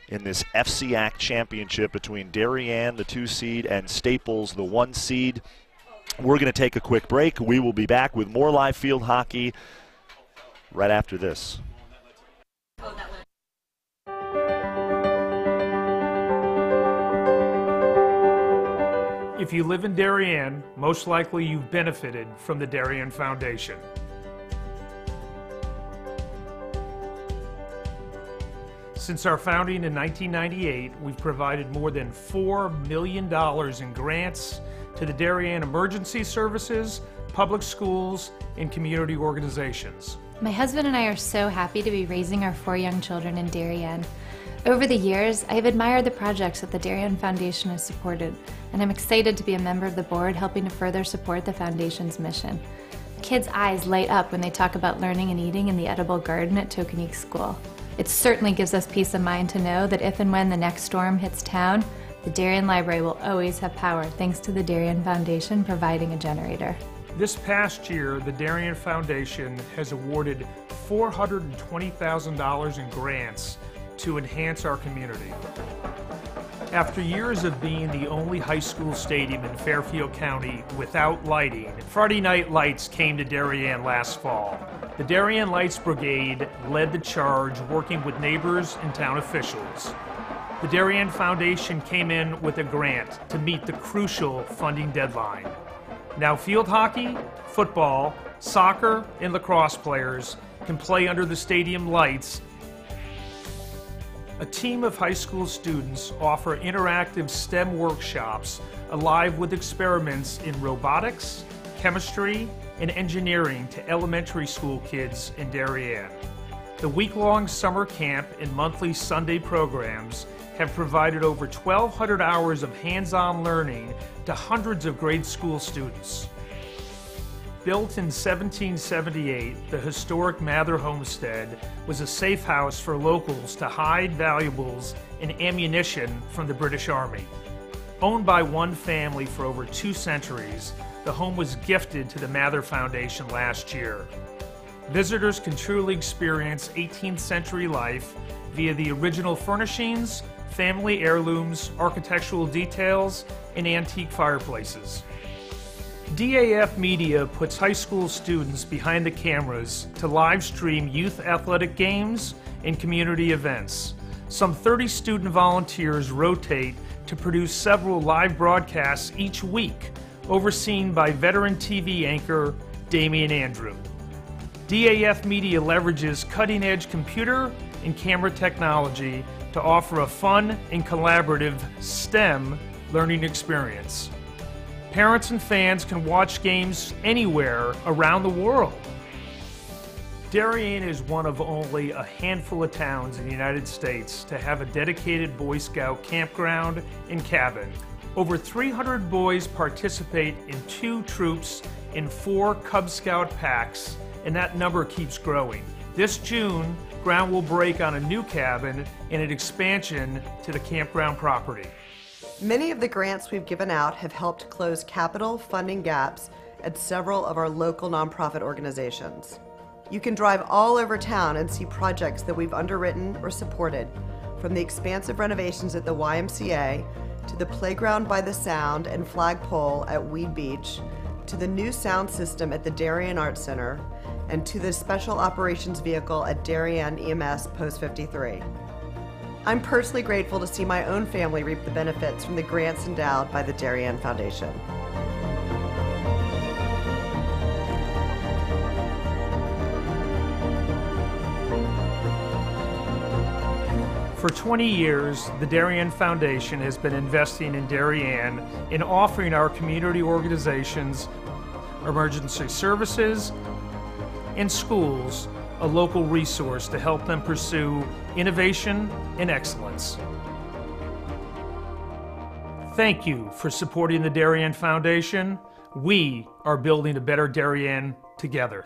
in this FCIAC championship between Darien, the 2 seed, and Staples, the 1 seed. We're going to take a quick break. We will be back with more live field hockey right after this. If you live in Darien, most likely you've benefited from the Darien Foundation. Since our founding in 1998, we've provided more than $4 million in grants to the Darien Emergency Services, public schools, and community organizations. My husband and I are so happy to be raising our 4 young children in Darien. Over the years, I have admired the projects that the Darien Foundation has supported, and I'm excited to be a member of the board helping to further support the Foundation's mission. Kids' eyes light up when they talk about learning and eating in the edible garden at Tokenique School. It certainly gives us peace of mind to know that if and when the next storm hits town, the Darien Library will always have power thanks to the Darien Foundation providing a generator. This past year, the Darien Foundation has awarded $420,000 in grants to enhance our community. After years of being the only high school stadium in Fairfield County without lighting, Friday Night Lights came to Darien last fall. The Darien Lights Brigade led the charge, working with neighbors and town officials. The Darien Foundation came in with a grant to meet the crucial funding deadline. Now field hockey, football, soccer, and lacrosse players can play under the stadium lights. A team of high school students offer interactive STEM workshops alive with experiments in robotics, chemistry, and engineering to elementary school kids in Darien. The week-long summer camp and monthly Sunday programs have provided over 1,200 hours of hands-on learning to hundreds of grade school students. Built in 1778, the historic Mather homestead was a safe house for locals to hide valuables and ammunition from the British Army. Owned by one family for over 2 centuries, the home was gifted to the Mather Foundation last year. Visitors can truly experience 18th century life via the original furnishings, family heirlooms, architectural details, and antique fireplaces. DAF Media puts high school students behind the cameras to live stream youth athletic games and community events. Some 30 student volunteers rotate to produce several live broadcasts each week, overseen by veteran TV anchor Damian Andrew. DAF Media leverages cutting-edge computer and camera technology to offer a fun and collaborative STEM learning experience. Parents and fans can watch games anywhere around the world. Darien is one of only a handful of towns in the United States to have a dedicated Boy Scout campground and cabin. Over 300 boys participate in 2 troops and 4 Cub Scout packs, and that number keeps growing. This June, ground will break on a new cabin and an expansion to the campground property. Many of the grants we've given out have helped close capital funding gaps at several of our local nonprofit organizations. You can drive all over town and see projects that we've underwritten or supported, from the expansive renovations at the YMCA, to the playground by the Sound and flagpole at Weed Beach, to the new sound system at the Darien Arts Center, and to the special operations vehicle at Darien EMS Post 53. I'm personally grateful to see my own family reap the benefits from the grants endowed by the Darien Foundation. For 20 years, the Darien Foundation has been investing in Darien and offering our community organizations, emergency services, and schools a local resource to help them pursue innovation and excellence. Thank you for supporting the Darien Foundation. We are building a better Darien together.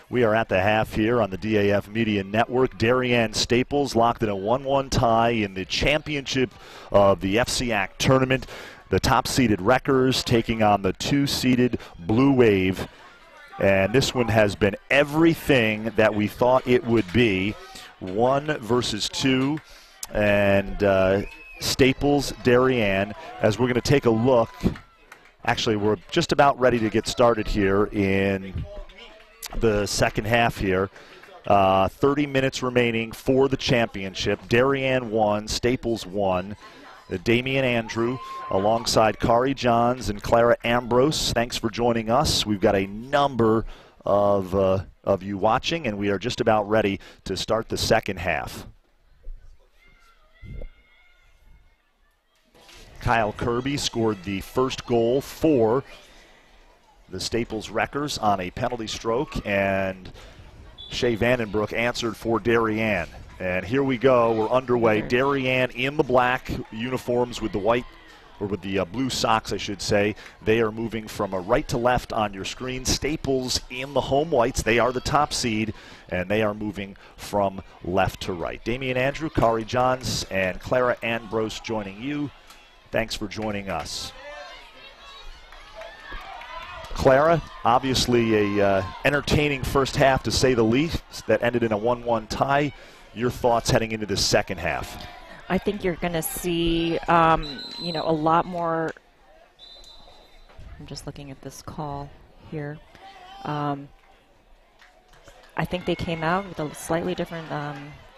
We are at the half here on the DAF Media Network. Darien Staples locked in a 1-1 tie in the championship of the FCIAC tournament. The top-seeded Wreckers taking on the 2-seeded Blue Wave. And this one has been everything that we thought it would be. 1 versus 2. And Staples, Darien, as we're going to take a look. Actually, we're just about ready to get started here in the second half here. 30 minutes remaining for the championship. Darien won, Staples won. Damian Andrew alongside Kari Johns and Clara Ambrose. Thanks for joining us. We've got a number of you watching, and we are just about ready to start the second half. Kyle Kirby scored the first goal for the Staples Wreckers on a penalty stroke, and Shea Vandenbroek answered for Darien. And here we go, we're underway. Darien in the black uniforms with the white, or with the blue socks, I should say. They are moving from a right to left on your screen. Staples in the home whites, they are the top seed, and they are moving from left to right. Damian Andrew, Kari Johns, and Clara Ambrose joining you. Thanks for joining us. Clara, obviously a entertaining first half to say the least that ended in a 1-1 tie. Your thoughts heading into the second half? I think you're going to see, you know, a lot more. I'm just looking at this call here. I think they came out with a slightly different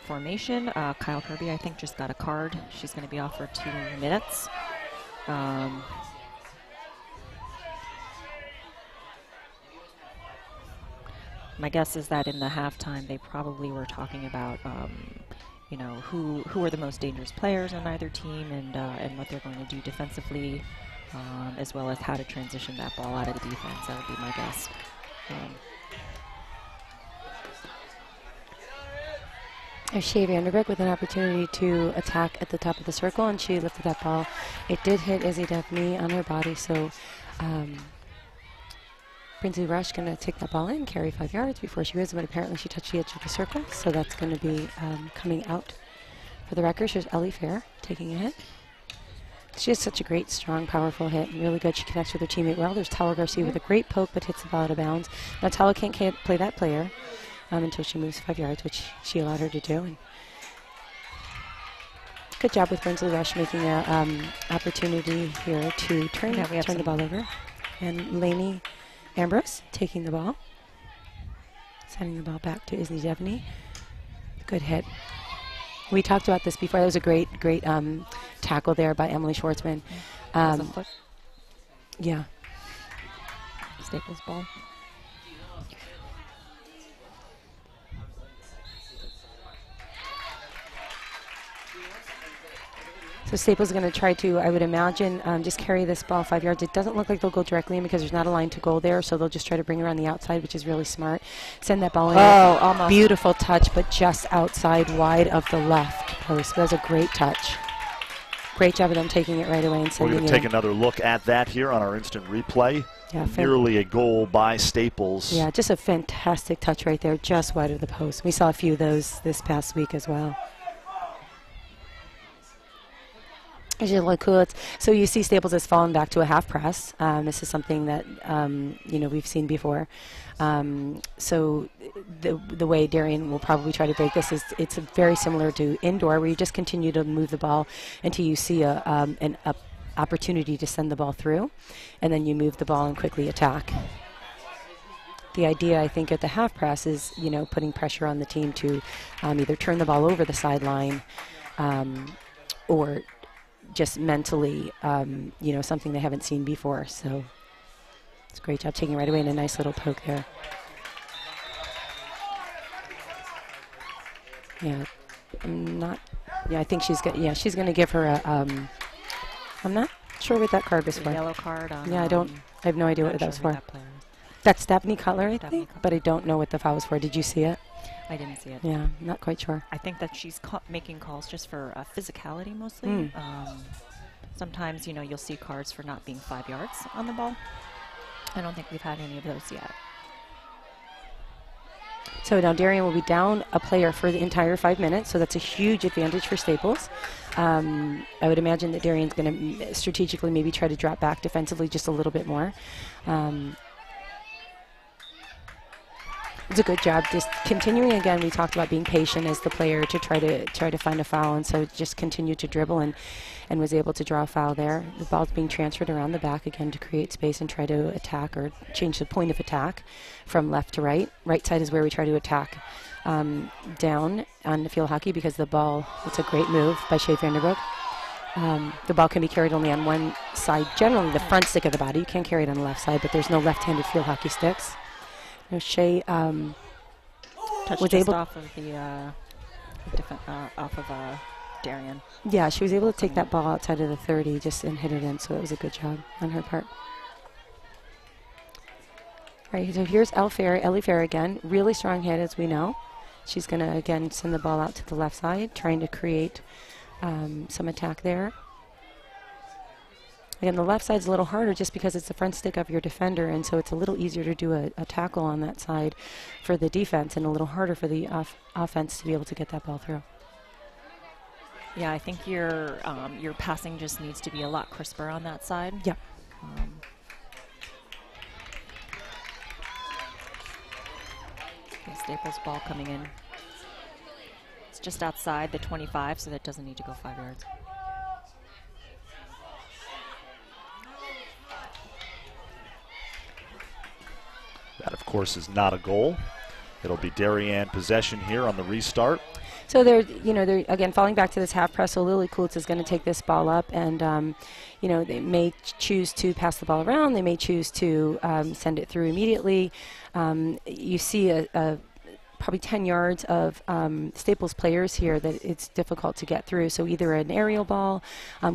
formation. Kyle Kirby, I think, just got a card. She's going to be off for 2 minutes. My guess is that in the halftime they probably were talking about, you know, who are the most dangerous players on either team, and what they're going to do defensively, as well as how to transition that ball out of the defense. That would be my guess. Shea Vandenbroek with an opportunity to attack at the top of the circle, and she lifted that ball. It did hit Izzy Daphne on her body, so Brinsley Rush going to take that ball in, carry 5 yards before she goes, but apparently she touched the edge of the circle, so that's going to be coming out for the Wreckers. Here's Ellie Fair taking a hit. She has such a great, strong, powerful hit, and really good. She connects with her teammate well. There's Tala Garcia with a great poke, but hits the ball out of bounds. Now Tala can't play that player until she moves 5 yards, which she allowed her to do. And good job with Brinsley Rush making an opportunity here to turn the ball over. And Lainey Ambrose taking the ball, sending the ball back to Izzy Devney. Good hit. We talked about this before. That was a great tackle there by Emily Schwartzman. Yeah. Staples ball. So Staples is going to try to, I would imagine, just carry this ball 5 yards. It doesn't look like they'll go directly in because there's not a line to goal there, so they'll just try to bring her on the outside, which is really smart. Send that ball in. Oh, almost. Beautiful touch, but just outside wide of the left post. That was a great touch. Great job of them taking it right away and sending it in. We're going to take another look at that here on our instant replay. Yeah, nearly a goal by Staples. Yeah, just a fantastic touch right there, just wide of the post. We saw a few of those this past week as well. It's really cool. So you see Staples has fallen back to a half press. This is something that you know, we've seen before. So the way Darien will probably try to break this is it's very similar to indoor, where you just continue to move the ball until you see an opportunity to send the ball through, and then you move the ball and quickly attack. The idea, I think, at the half press is, you know, putting pressure on the team to either turn the ball over the sideline or just mentally, you know, something they haven't seen before. So it's a great job taking it right away, and a nice little poke there. Yeah, I think she's going to give her a, I'm not sure what that card was for. Yellow card on, yeah, I have no idea what that was for. That's Stephanie Cutler, I think, but I don't know what the foul was for. Did you see it? I didn't see it. Yeah, not quite sure. I think that she's making calls just for physicality mostly. Sometimes, you know, you'll see cards for not being 5 yards on the ball. I don't think we've had any of those yet. So now Darien will be down a player for the entire 5 minutes, so that's a huge advantage for Staples. I would imagine that Darien's going to strategically maybe try to drop back defensively just a little bit more. It's a good job. Just continuing again, we talked about being patient as the player to try to find a foul, and so just continued to dribble and was able to draw a foul there. The ball's being transferred around the back again to create space and try to attack or change the point of attack from left to right. Right side is where we try to attack down on the field hockey because the ball, it's a great move by Shea Vanderbroek. The ball can be carried only on one side, generally the front stick of the body. You can carry it on the left side, but there's no left-handed field hockey sticks. You know, Shea was able off of the Darien. Yeah, she was able to take that ball outside of the 30 just and hit it in, so it was a good job on her part. All right, so here's Ellie Fair again. Really strong hit, as we know. She's going to, again, send the ball out to the left side, trying to create some attack there. Again, the left side's a little harder just because it's the front stick of your defender, and so it's a little easier to do a tackle on that side for the defense and a little harder for the offense to be able to get that ball through. Yeah, I think your passing just needs to be a lot crisper on that side. Yeah. Staples ball coming in. It's just outside the 25, so that doesn't need to go 5 yards. That, of course, is not a goal. It'll be Darien possession here on the restart. So they're again falling back to this half press. So Lily Kultz is going to take this ball up, and they may choose to pass the ball around. They may choose to send it through immediately. You see a probably 10 yards of Staples players here that it's difficult to get through. So either an aerial ball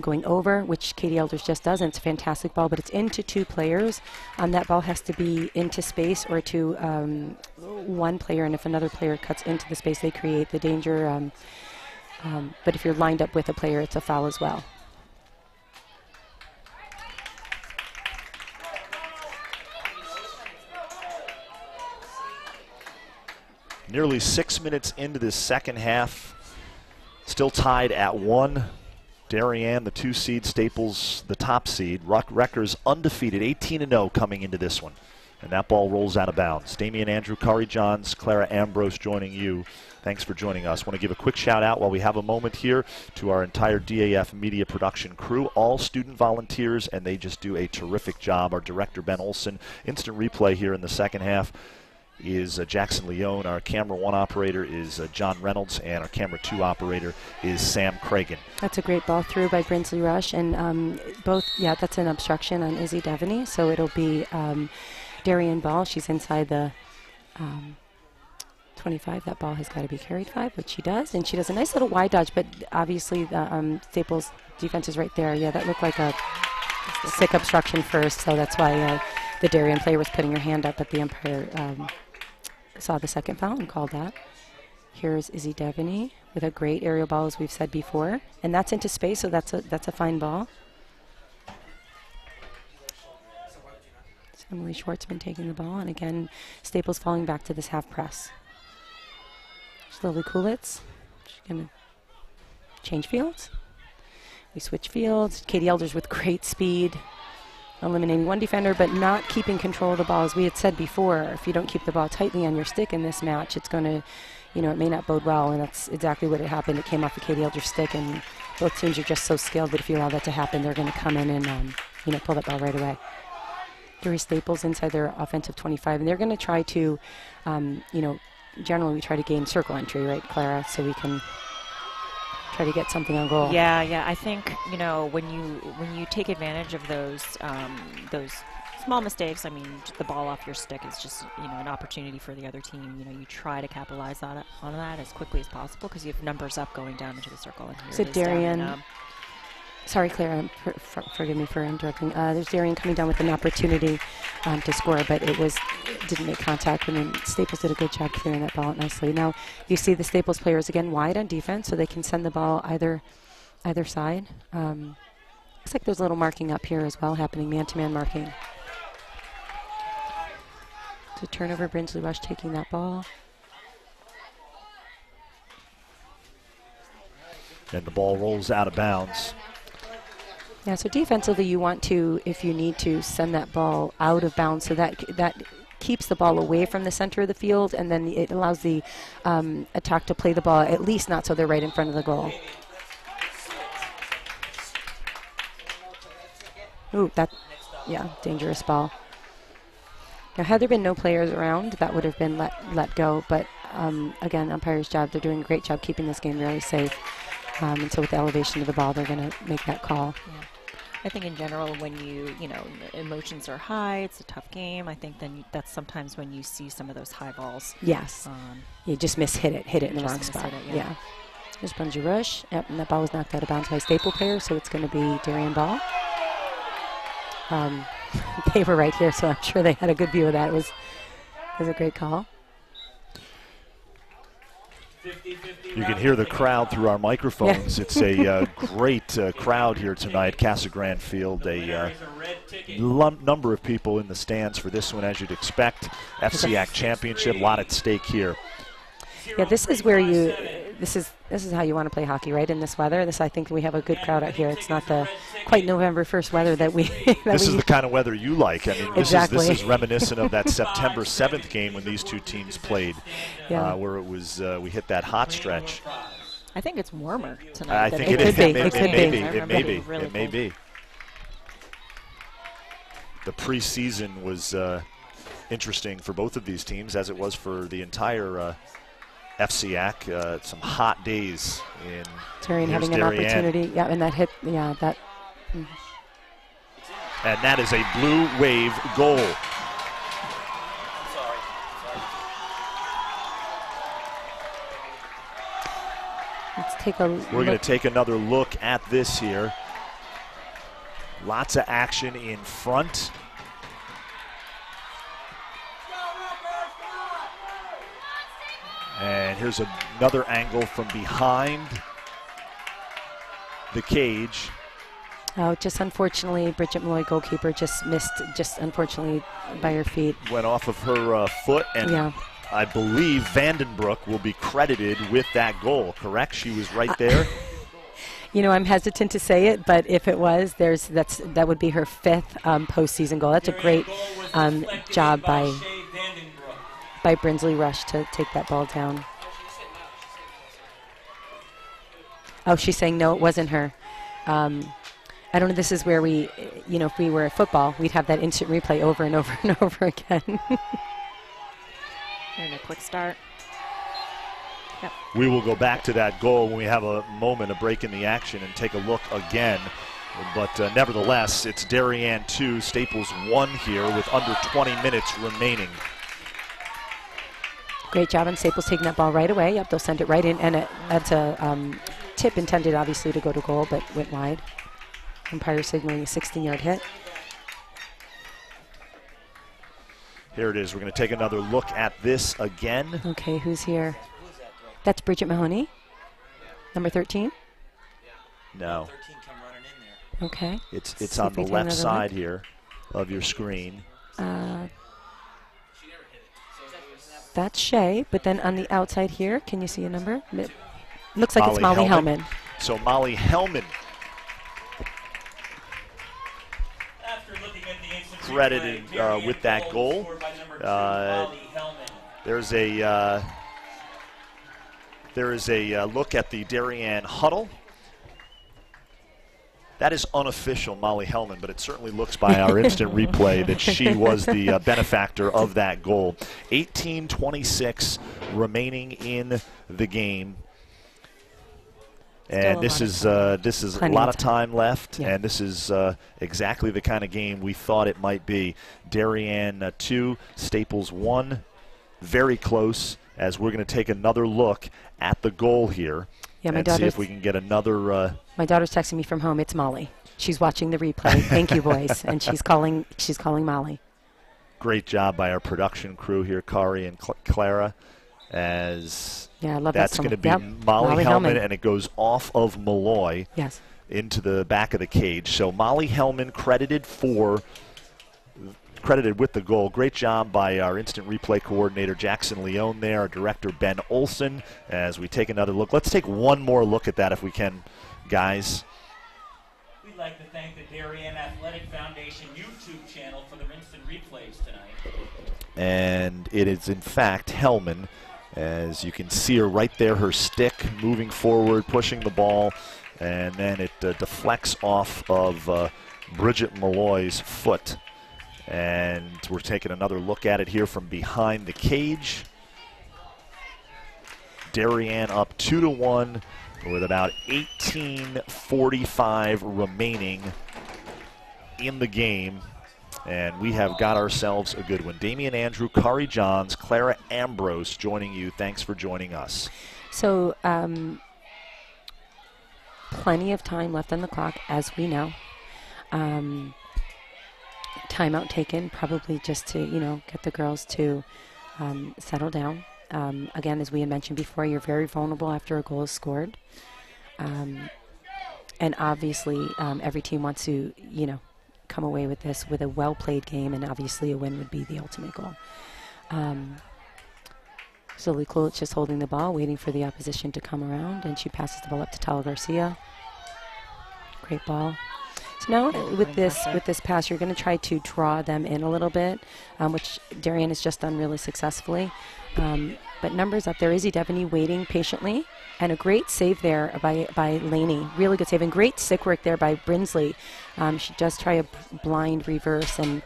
going over, which Katie Elders just does, and it's a fantastic ball, but it's into 2 players. That ball has to be into space or to one player, and if another player cuts into the space, they create the danger. But if you're lined up with a player, it's a foul as well. Nearly 6 minutes into this second half, still tied at 1. Darien, the 2 seed, Staples, the top seed. Rutgers undefeated, 18-0 coming into this one. And that ball rolls out of bounds. Damian Andrew, Kari Johns, Clara Ambrose joining you. Thanks for joining us. Want to give a quick shout out while we have a moment here to our entire DAF media production crew, all student volunteers, and they just do a terrific job. Our director, Ben Olson, instant replay here in the second half is Jackson Leone. Our camera 1 operator is John Reynolds, and our camera 2 operator is Sam Cragen. That's a great ball through by Brinsley Rush, and that's an obstruction on Izzy Devaney, so it'll be Darien ball. She's inside the 25. That ball has got to be carried 5, which she does, and she does a nice little wide dodge, but obviously the Staples defense is right there. Yeah, that looked like a sick obstruction first, so that's why the Darien player was putting her hand up, but the umpire saw the second foul and called that. Here's Izzy Devaney with a great aerial ball, as we've said before, and that's into space, so that's a fine ball. It's Emily Schwartzman taking the ball, and again, Staples falling back to this half press. It's Lily Kulitz. She's going to change fields. We switch fields. Katie Elders with great speed, eliminating 1 defender, but not keeping control of the ball. As we had said before, if you don't keep the ball tightly on your stick in this match, it's going to, it may not bode well, and that's exactly what happened. It came off the Katie Elders stick, and both teams are just so skilled that if you allow that to happen, they're going to come in and, pull that ball right away. Gary Staples inside their offensive 25, and they're going to try to, generally we try to gain circle entry, right, Clara, so we can try to get something on goal. Yeah. I think when you take advantage of those small mistakes, I mean, the ball off your stick is just an opportunity for the other team. You try to capitalize on that as quickly as possible because you have numbers up going down into the circle. And so Darien. Sorry, Clara, forgive me for interrupting. There's Darien coming down with an opportunity to score, but it didn't make contact. And then Staples did a good job clearing that ball out nicely. Now you see the Staples players again wide on defense, so they can send the ball either side. Looks like there's a little marking up here as well happening, man-to-man marking. So turnover, Brinsley Rush taking that ball. And the ball rolls out of bounds. Yeah, so defensively you want to, if you need to, send that ball out of bounds so that keeps the ball away from the center of the field, and then it allows the attack to play the ball, at least not so they're right in front of the goal. Ooh, yeah, dangerous ball. Now, had there been no players around, that would have been let go, but again, umpire's job, they're doing a great job keeping this game really safe. And so with the elevation of the ball, they're going to make that call. Yeah. I think in general, when emotions are high, it's a tough game. I think then that's sometimes when you see some of those high balls. Yes. You just hit it in the wrong spot. Yeah. Here's Bungie Rush. Yep, and that ball was knocked out of bounds by Staple player, so it's going to be Darien ball. They were right here, so I'm sure they had a good view of that. It was a great call. You can hear the crowd through our microphones. Yeah. It's a great crowd here tonight, Casa Grande Field. A number of people in the stands for this one, as you'd expect. FCIAC championship, a lot at stake here. Yeah, this is where this is how you want to play hockey, right? In this weather, I think we have a good crowd out here. It's not the quite November 1st weather that we. This is the kind of weather you like. I mean, exactly. This is reminiscent of that September 7th game when these two teams played, where it was we hit that hot stretch. I think it's warmer tonight. I think it is. It may be. The preseason was interesting for both of these teams, as it was for the entire FCIAC. Some hot days in Darien having an opportunity. Yeah, and that hit. Yeah, that. And that is a Blue Wave goal. Let's take a We're going to take another look at this here. Lots of action in front. And here's another angle from behind the cage. Oh, just unfortunately, Bridget Malloy, goalkeeper, just missed, unfortunately, by her feet. Went off of her foot, and I believe Vandenbroek will be credited with that goal, correct? She was right there. I'm hesitant to say it, but if it was, that would be her 5th postseason goal. That's a great job by Brinsley Rush to take that ball down. Oh, she's saying no, it wasn't her. I don't know, this is where we, if we were at football, we'd have that instant replay over and over and over again. And a quick start. Yep. We will go back to that goal when we have a moment, a break in the action, and take a look again. But nevertheless, it's Darien 2, Staples 1 here with under 20 minutes remaining. Great job on Staples taking that ball right away. Yep, they'll send it right in, and that's a tip intended, obviously, to go to goal, but went wide. Umpire signaling a 16-yard hit. Here it is. We're going to take another look at this again. Okay, who's here? That's Bridget Mahoney, number 13. No. Okay. It's on the left side here of your screen. That's Shay, but then on the outside here, can you see a number? It looks like it's Molly Hellman. So Molly Hellman credited with that goal. There is a look at the Darien huddle. That is unofficial, Molly Hellman, but it certainly looks by our instant replay that she was the benefactor of that goal. 18:26 remaining in the game. And this is a lot of time left, and this is exactly the kind of game we thought it might be. Darien 2, Staples 1, very close, as we're going to take another look at the goal here. Yeah, and see if we can get another. My daughter's texting me from home. It's Molly. She's watching the replay. Thank you, boys. And she's calling Molly. Great job by our production crew here, Kari and Clara. As I love that's going to be Molly Hellman, and it goes off of Malloy into the back of the cage. So Molly Hellman credited for credited with the goal. Great job by our instant replay coordinator, Jackson Leone there, our director, Ben Olson, as we take another look. Let's take one more look at that if we can, guys. We'd like to thank the Darien Athletic Foundation YouTube channel for their instant replays tonight. And it is, in fact, Hellman. As you can see her right there, her stick moving forward, pushing the ball, and then it deflects off of Bridget Malloy's foot. And we're taking another look at it here from behind the cage. Darien up 2-1 with about 18:45 remaining in the game. And we have got ourselves a good one. Damian Andrew, Kari Johns, Clara Ambrose joining you. Thanks for joining us. So plenty of time left on the clock, as we know. Timeout taken, probably just to, get the girls to settle down. Again, as we had mentioned before, you're very vulnerable after a goal is scored. And obviously, every team wants to, come away with this with a well-played game, and obviously a win would be the ultimate goal. So Lee Kulich just holding the ball, waiting for the opposition to come around, and she passes the ball up to Tala Garcia. Great ball. So now with this pass, you're going to try to draw them in a little bit, which Darien has just done really successfully. But numbers up there. Izzy Devaney waiting patiently, and a great save there by Laney. Really good save, and great stick work there by Brinsley. She does try a blind reverse and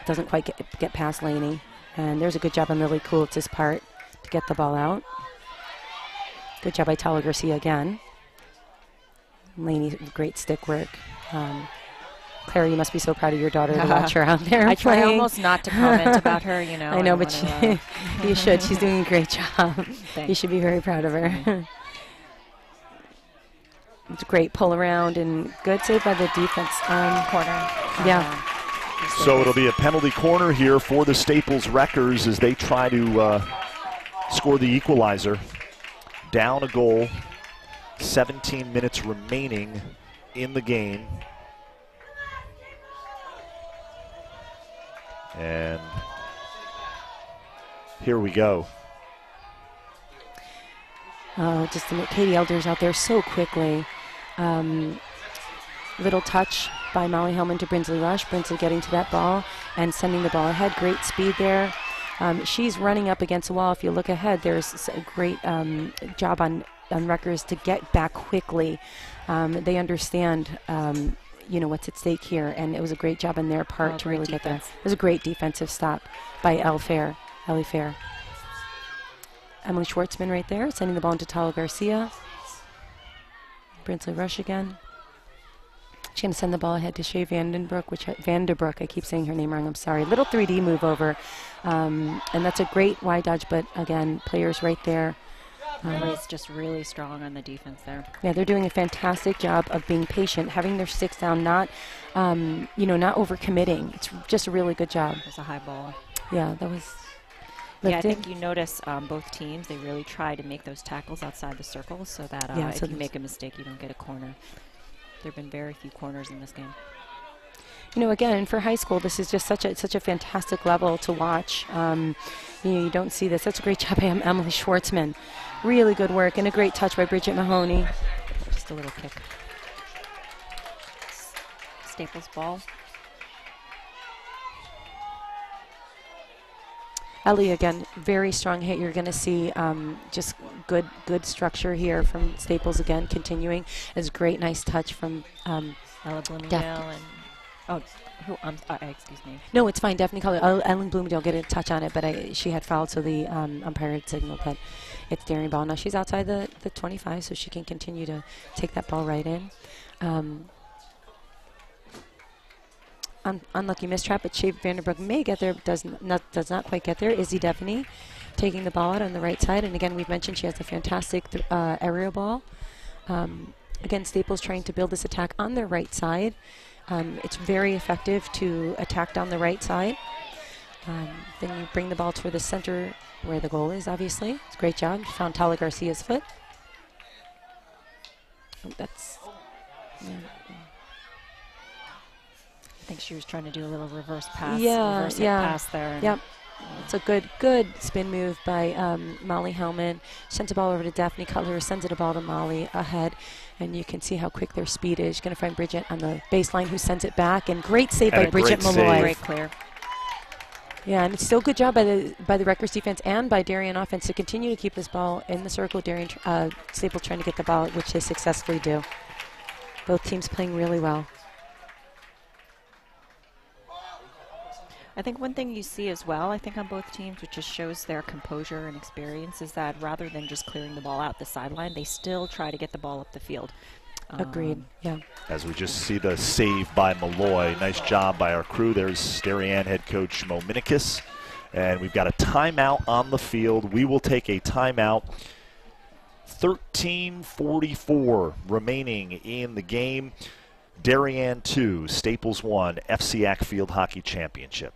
doesn't quite get past Laney. And there's a good job on Lily Kulitz's part to get the ball out. Good job by Tala Garcia again. Laney, great stick work. Clara, you must be so proud of your daughter to watch her out there. I try playing. almost not to comment about her, I know, but you should. She's doing a great job. You should be very proud of her. It's a great pull around and good save by the defense. Corner. Yeah. So it'll be a penalty corner here for the Staples Wreckers as they try to score the equalizer. Down a goal. 17 minutes remaining in the game. And here we go. Just to make Katie Elders out there so quickly. Little touch by Molly Hellman to Brinsley Rush. Brinsley getting to that ball and sending the ball ahead. Great speed there. She's running up against the wall. If you look ahead, there's a great job on Rutgers to get back quickly. They understand what's at stake here, and it was a great job on their part to really get there. It was a great defensive stop by Ellie Fair. Emily Schwartzman right there, sending the ball into Tala Garcia. Brinsley Rush again. She's going to send the ball ahead to Shea Vanderbrook. I keep saying her name wrong, I'm sorry. Little 3D move over. And that's a great wide dodge, but again, players right there. Ellie's just really strong on the defense there. Yeah, they're doing a fantastic job of being patient, having their sticks down, not overcommitting. It's just a really good job. It was a high ball. Yeah, that was lifted. Yeah, I think you notice both teams, they really try to make those tackles outside the circle so that if you make a mistake, you don't get a corner. There have been very few corners in this game. Again, for high school, this is just such a fantastic level to watch. You don't see this. That's a great job by Emily Schwartzman. Really good work and a great touch by Bridget Mahoney. Just a little kick. Staples ball. Ellie, again, very strong hit. You're going to see just good structure here from Staples again, continuing. It's a great, nice touch from Ella Bloomingdale and excuse me. No, it's fine. Daphne Collier. Ellen Bloomingdale get a touch on it, but she had fouled, so the umpire had signaled that it's Darien ball. Now she's outside the 25, so she can continue to take that ball right in. Unlucky mistrap, but Shea Vanderbrook may get there, does not quite get there. Izzy Devaney taking the ball out on the right side, and again, we've mentioned she has a fantastic aerial ball. Again, Staples trying to build this attack on their right side. It's very effective to attack down the right side. Then you bring the ball toward the center where the goal is, obviously. It's a great job. Found Tala Garcia's foot. think she was trying to do a little reverse pass, Yeah, reverse hit pass there. Yep. It's a good spin move by Molly Hellman. Sends the ball over to Daphne Cutler, sends it a ball to Molly ahead, and you can see how quick their speed is. Going to find Bridget on the baseline, who sends it back, and great save by Bridget Malloy. Great clear. Yeah, and it's still good job by the Rutgers defense and by Darien offense to continue to keep this ball in the circle. Darien Staples trying to get the ball, which they successfully do. Both teams playing really well. I think one thing you see as well, I think on both teams, which just shows their composure and experience, is that rather than just clearing the ball out the sideline, they still try to get the ball up the field. Agreed, yeah. As we just see the save by Malloy. Nice job by our crew. There's Darien head coach Mo Minikis. And we've got a timeout on the field. We will take a timeout. 13:44 remaining in the game. Darien 2, Staples 1, FCIAC Field Hockey Championship.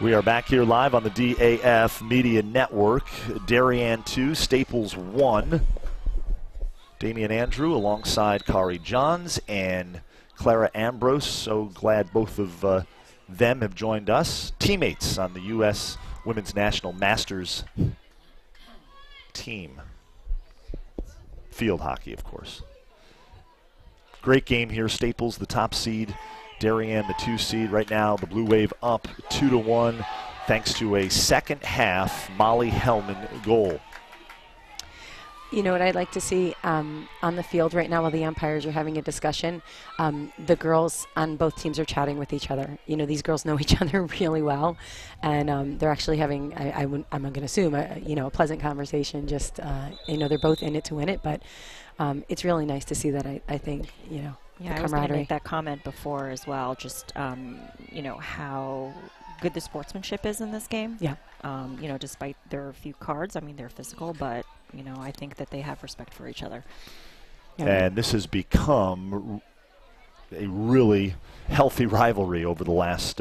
We are back here live on the DAF Media Network. Darien 2, Staples 1. Damian Andrew alongside Kari Johns and Clara Ambrose. So glad both of them have joined us. Teammates on the U.S. Women's National Masters team. Field hockey, of course. Great game here. Staples, the top seed. Darien, the 2 seed. Right now, the Blue Wave up 2-1 thanks to a second half Molly Hellman goal. You know what I'd like to see on the field right now while the umpires are having a discussion? The girls on both teams are chatting with each other. You know, these girls know each other really well, and they're actually having, I'm going to assume, a pleasant conversation. Just, they're both in it to win it, but it's really nice to see that, I think, Yeah, I was going to make that comment before as well, just, how good the sportsmanship is in this game. Yeah. Despite their few cards, they're physical, but, I think that they have respect for each other. Yeah. And this has become a really healthy rivalry over the last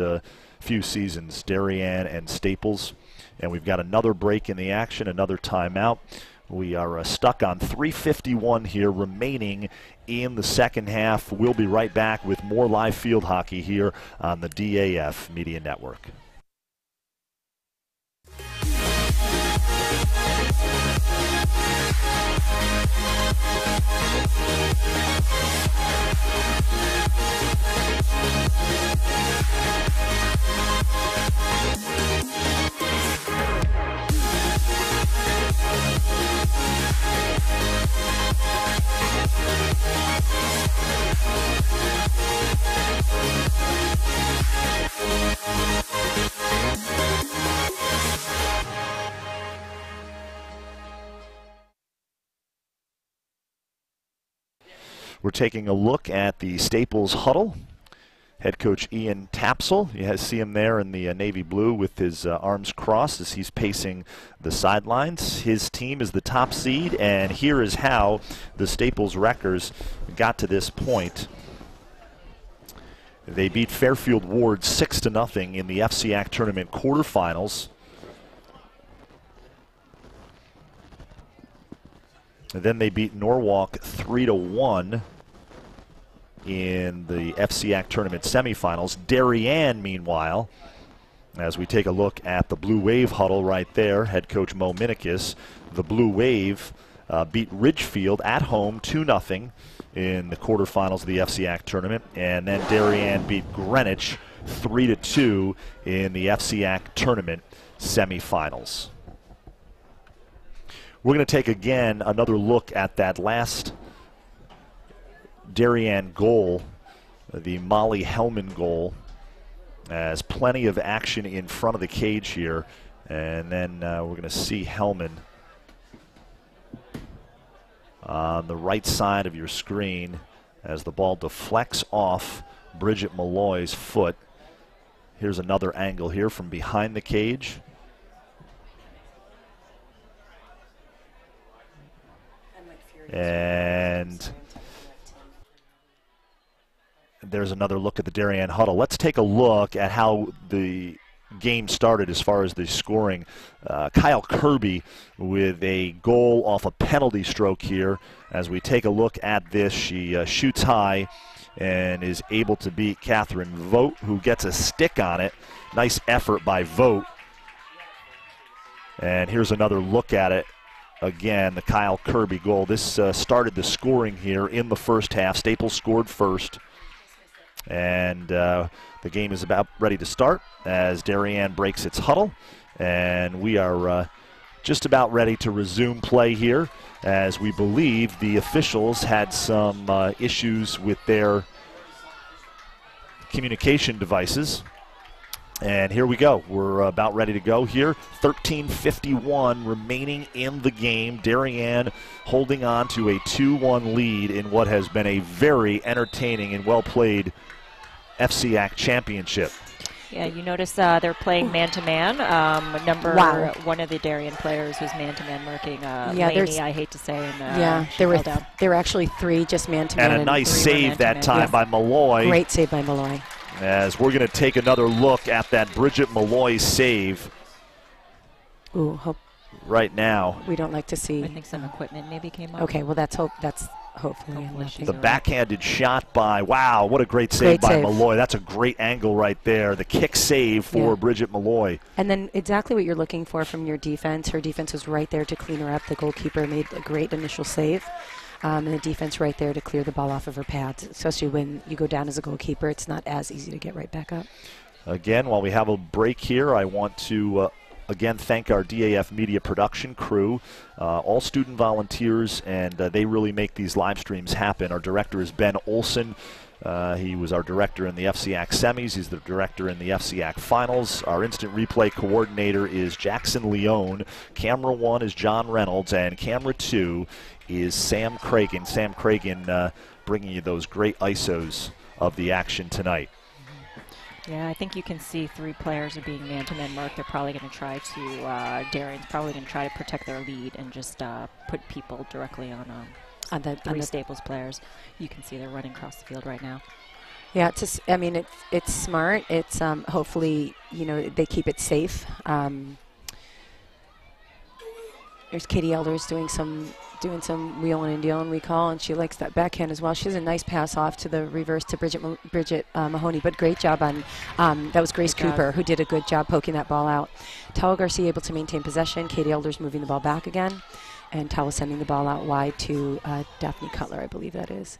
few seasons, Darien and Staples. And we've got another break in the action, another timeout. We are stuck on 3:51 here remaining in the second half. We'll be right back with more live field hockey here on the DAF Media Network. We're taking a look at the Staples huddle. Head coach Ian Tapsell, you see him there in the navy blue with his arms crossed as he's pacing the sidelines. His team is the top seed, and here is how the Staples Wreckers got to this point. They beat Fairfield Ward 6-0 in the FCIAC tournament quarterfinals. And then they beat Norwalk 3-1 in the FCIAC tournament semifinals. Darien, meanwhile, as we take a look at the Blue Wave huddle right there, head coach Mo Minikis, the Blue Wave beat Ridgefield at home 2-0 in the quarterfinals of the FCIAC tournament, and then Darien beat Greenwich 3-2 in the FCIAC tournament semifinals. We're going to take again another look at that last Darien goal, the Molly Hellman goal, as plenty of action in front of the cage here. And then we're going to see Hellman on the right side of your screen as the ball deflects off Bridget Malloy's foot. Here's another angle here from behind the cage. And there's another look at the Darien huddle. Let's take a look at how the game started as far as the scoring. Kyle Kirby with a goal off a penalty stroke here. As we take a look at this, she shoots high and is able to beat Catherine Vogt, who gets a stick on it. Nice effort by Vogt. And here's another look at it. Again, the Kyle Kirby goal. This started the scoring here in the first half. Staples scored first. And the game is about ready to start as Darien breaks its huddle. And we are just about ready to resume play here, as we believe the officials had some issues with their communication devices. And here we go. We're about ready to go here. 13:51 remaining in the game. Darien holding on to a 2-1 lead in what has been a very entertaining and well-played FCIAC championship. Yeah, you notice they're playing man-to-man. Number one of the Darien players was man-to-man marking Laney, I hate to say. And, there were actually three just man-to-man. And a nice save that time by Malloy. Great save by Malloy. As we're going to take another look at that Bridget Malloy save. Ooh, hope right now. We don't like to see. I think some equipment maybe came up. Okay, well that's hopefully the backhanded shot by, wow, what a great save by Malloy. That's a great angle right there. The kick save for Bridget Malloy. And then exactly what you're looking for from your defense. Her defense was right there to clean her up. The goalkeeper made a great initial save. And the defense right there to clear the ball off of her pads. Especially when you go down as a goalkeeper, it's not as easy to get right back up. Again, while we have a break here, I want to again thank our DAF media production crew, all student volunteers, and they really make these live streams happen. Our director is Ben Olson. He was our director in the FCIAC semis. He's the director in the FCIAC finals. Our instant replay coordinator is Jackson Leone. Camera 1 is John Reynolds, and camera 2 is Sam Cragen. Sam Cragen bringing you those great ISOs of the action tonight. Yeah, I think you can see three players are being man-to-man marked. They're probably going to try to, Darien's probably going to try to protect their lead and just put people directly on the Staples players. You can see they're running across the field right now. Yeah, it's smart. It's hopefully, they keep it safe. There's Katie Elders doing some wheeling and dealing, we call, and she likes that backhand as well. She has a nice pass off to the reverse to Bridget Mahoney, but great job on, that was Grace Cooper who did a good job poking that ball out. Tawa Garcia able to maintain possession, Katie Elders moving the ball back again, and Tawa sending the ball out wide to Daphne Cutler, I believe that is.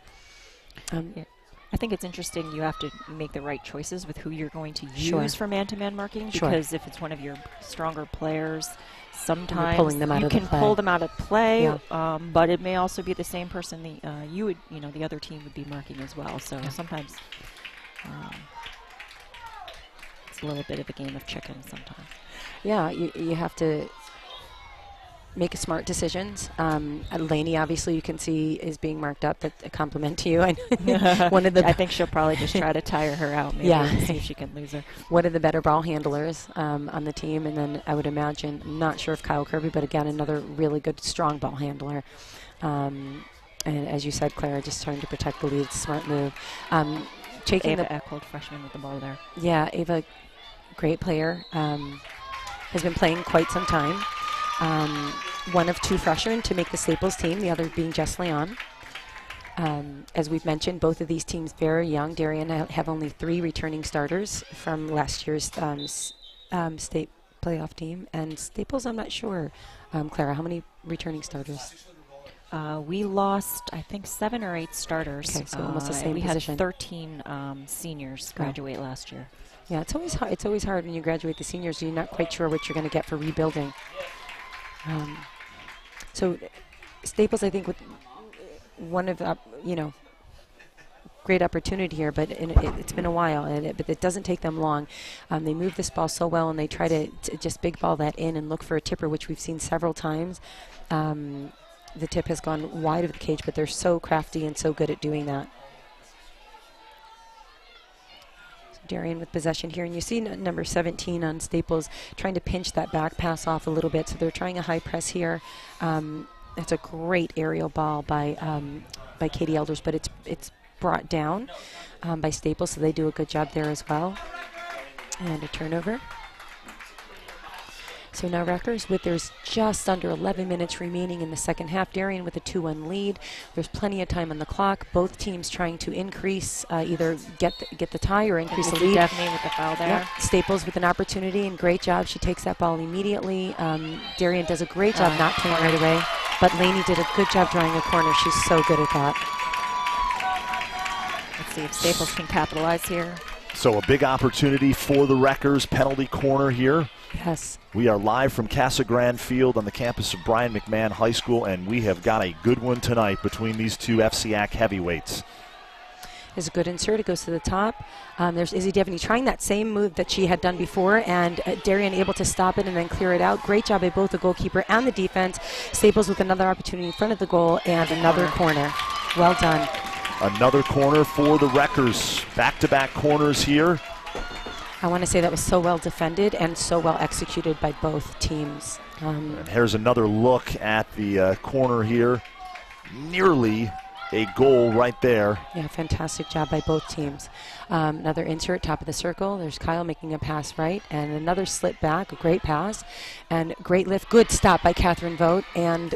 I think it's interesting. You have to make the right choices with who you're going to use for man-to-man marking, because if it's one of your stronger players, sometimes you can pull them out of play, but it may also be the same person the other team would be marking as well. So sometimes it's a little bit of a game of chicken sometimes. Yeah, you have to make smart decisions. Laney, obviously, you can see is being marked up. That's a compliment to you. I think she'll probably just try to tire her out, maybe, and see if she can lose her. One of the better ball handlers on the team, and then I would imagine, not sure if Kyle Kirby, but again, another really good, strong ball handler. And as you said, Clara, just trying to protect the lead, smart move. taking Ava the Eckhold, freshman with the ball there. Yeah, Ava, great player, has been playing quite some time. One of 2 freshmen to make the Staples team, the other being Jess Leon. As we've mentioned, both of these teams very young. Darien have only 3 returning starters from last year's state playoff team. And Staples, I'm not sure. Clara, how many returning starters? We lost, I think, 7 or 8 starters. Okay, so almost the same we position. had 13 seniors graduate last year. Yeah, it's always hard. It's always hard when you graduate the seniors. You're not quite sure what you're going to get for rebuilding. So Staples, I think, with one of great opportunity here, but it's been a while, but it doesn't take them long. They move this ball so well, and they try to just big ball that in and look for a tipper, which we've seen several times. The tip has gone wide of the cage, but they're so crafty and so good at doing that. So Darien with possession here, and you see number 17 on Staples trying to pinch that back pass off a little bit, so they're trying a high press here. It's a great aerial ball by Katie Elders, but it's brought down by Staples, so they do a good job there as well. And a turnover. So now Rutgers there's just under 11 minutes remaining in the second half. Darien with a 2-1 lead. There's plenty of time on the clock. Both teams trying to increase, either get the tie or increase the lead. Definitely with the foul there. Yep. Staples with an opportunity, and great job. She takes that ball immediately. Darien does a great job not playing right away, but Lainey did a good job drawing a corner. She's so good at that. Let's see if Staples can capitalize here. So a big opportunity for the Wreckers. Penalty corner here. Yes. We are live from Casa Grande Field on the campus of Brian McMahon High School, and we have got a good one tonight between these 2 FCIAC heavyweights. Is a good insert. It goes to the top. There's Izzy Devaney trying that same move that she had done before, and Darien able to stop it and then clear it out. Great job by both the goalkeeper and the defense. Staples with another opportunity in front of the goal and another corner. Well done. Another corner for the Wreckers. Back-to-back corners here. I want to say that was so well defended and so well executed by both teams. And here's another look at the corner here. Nearly a goal right there. Yeah, fantastic job by both teams. Another insert, top of the circle. There's Kyle making a pass right, and another slip back, a great pass, and great lift. Good stop by Catherine Vogt, and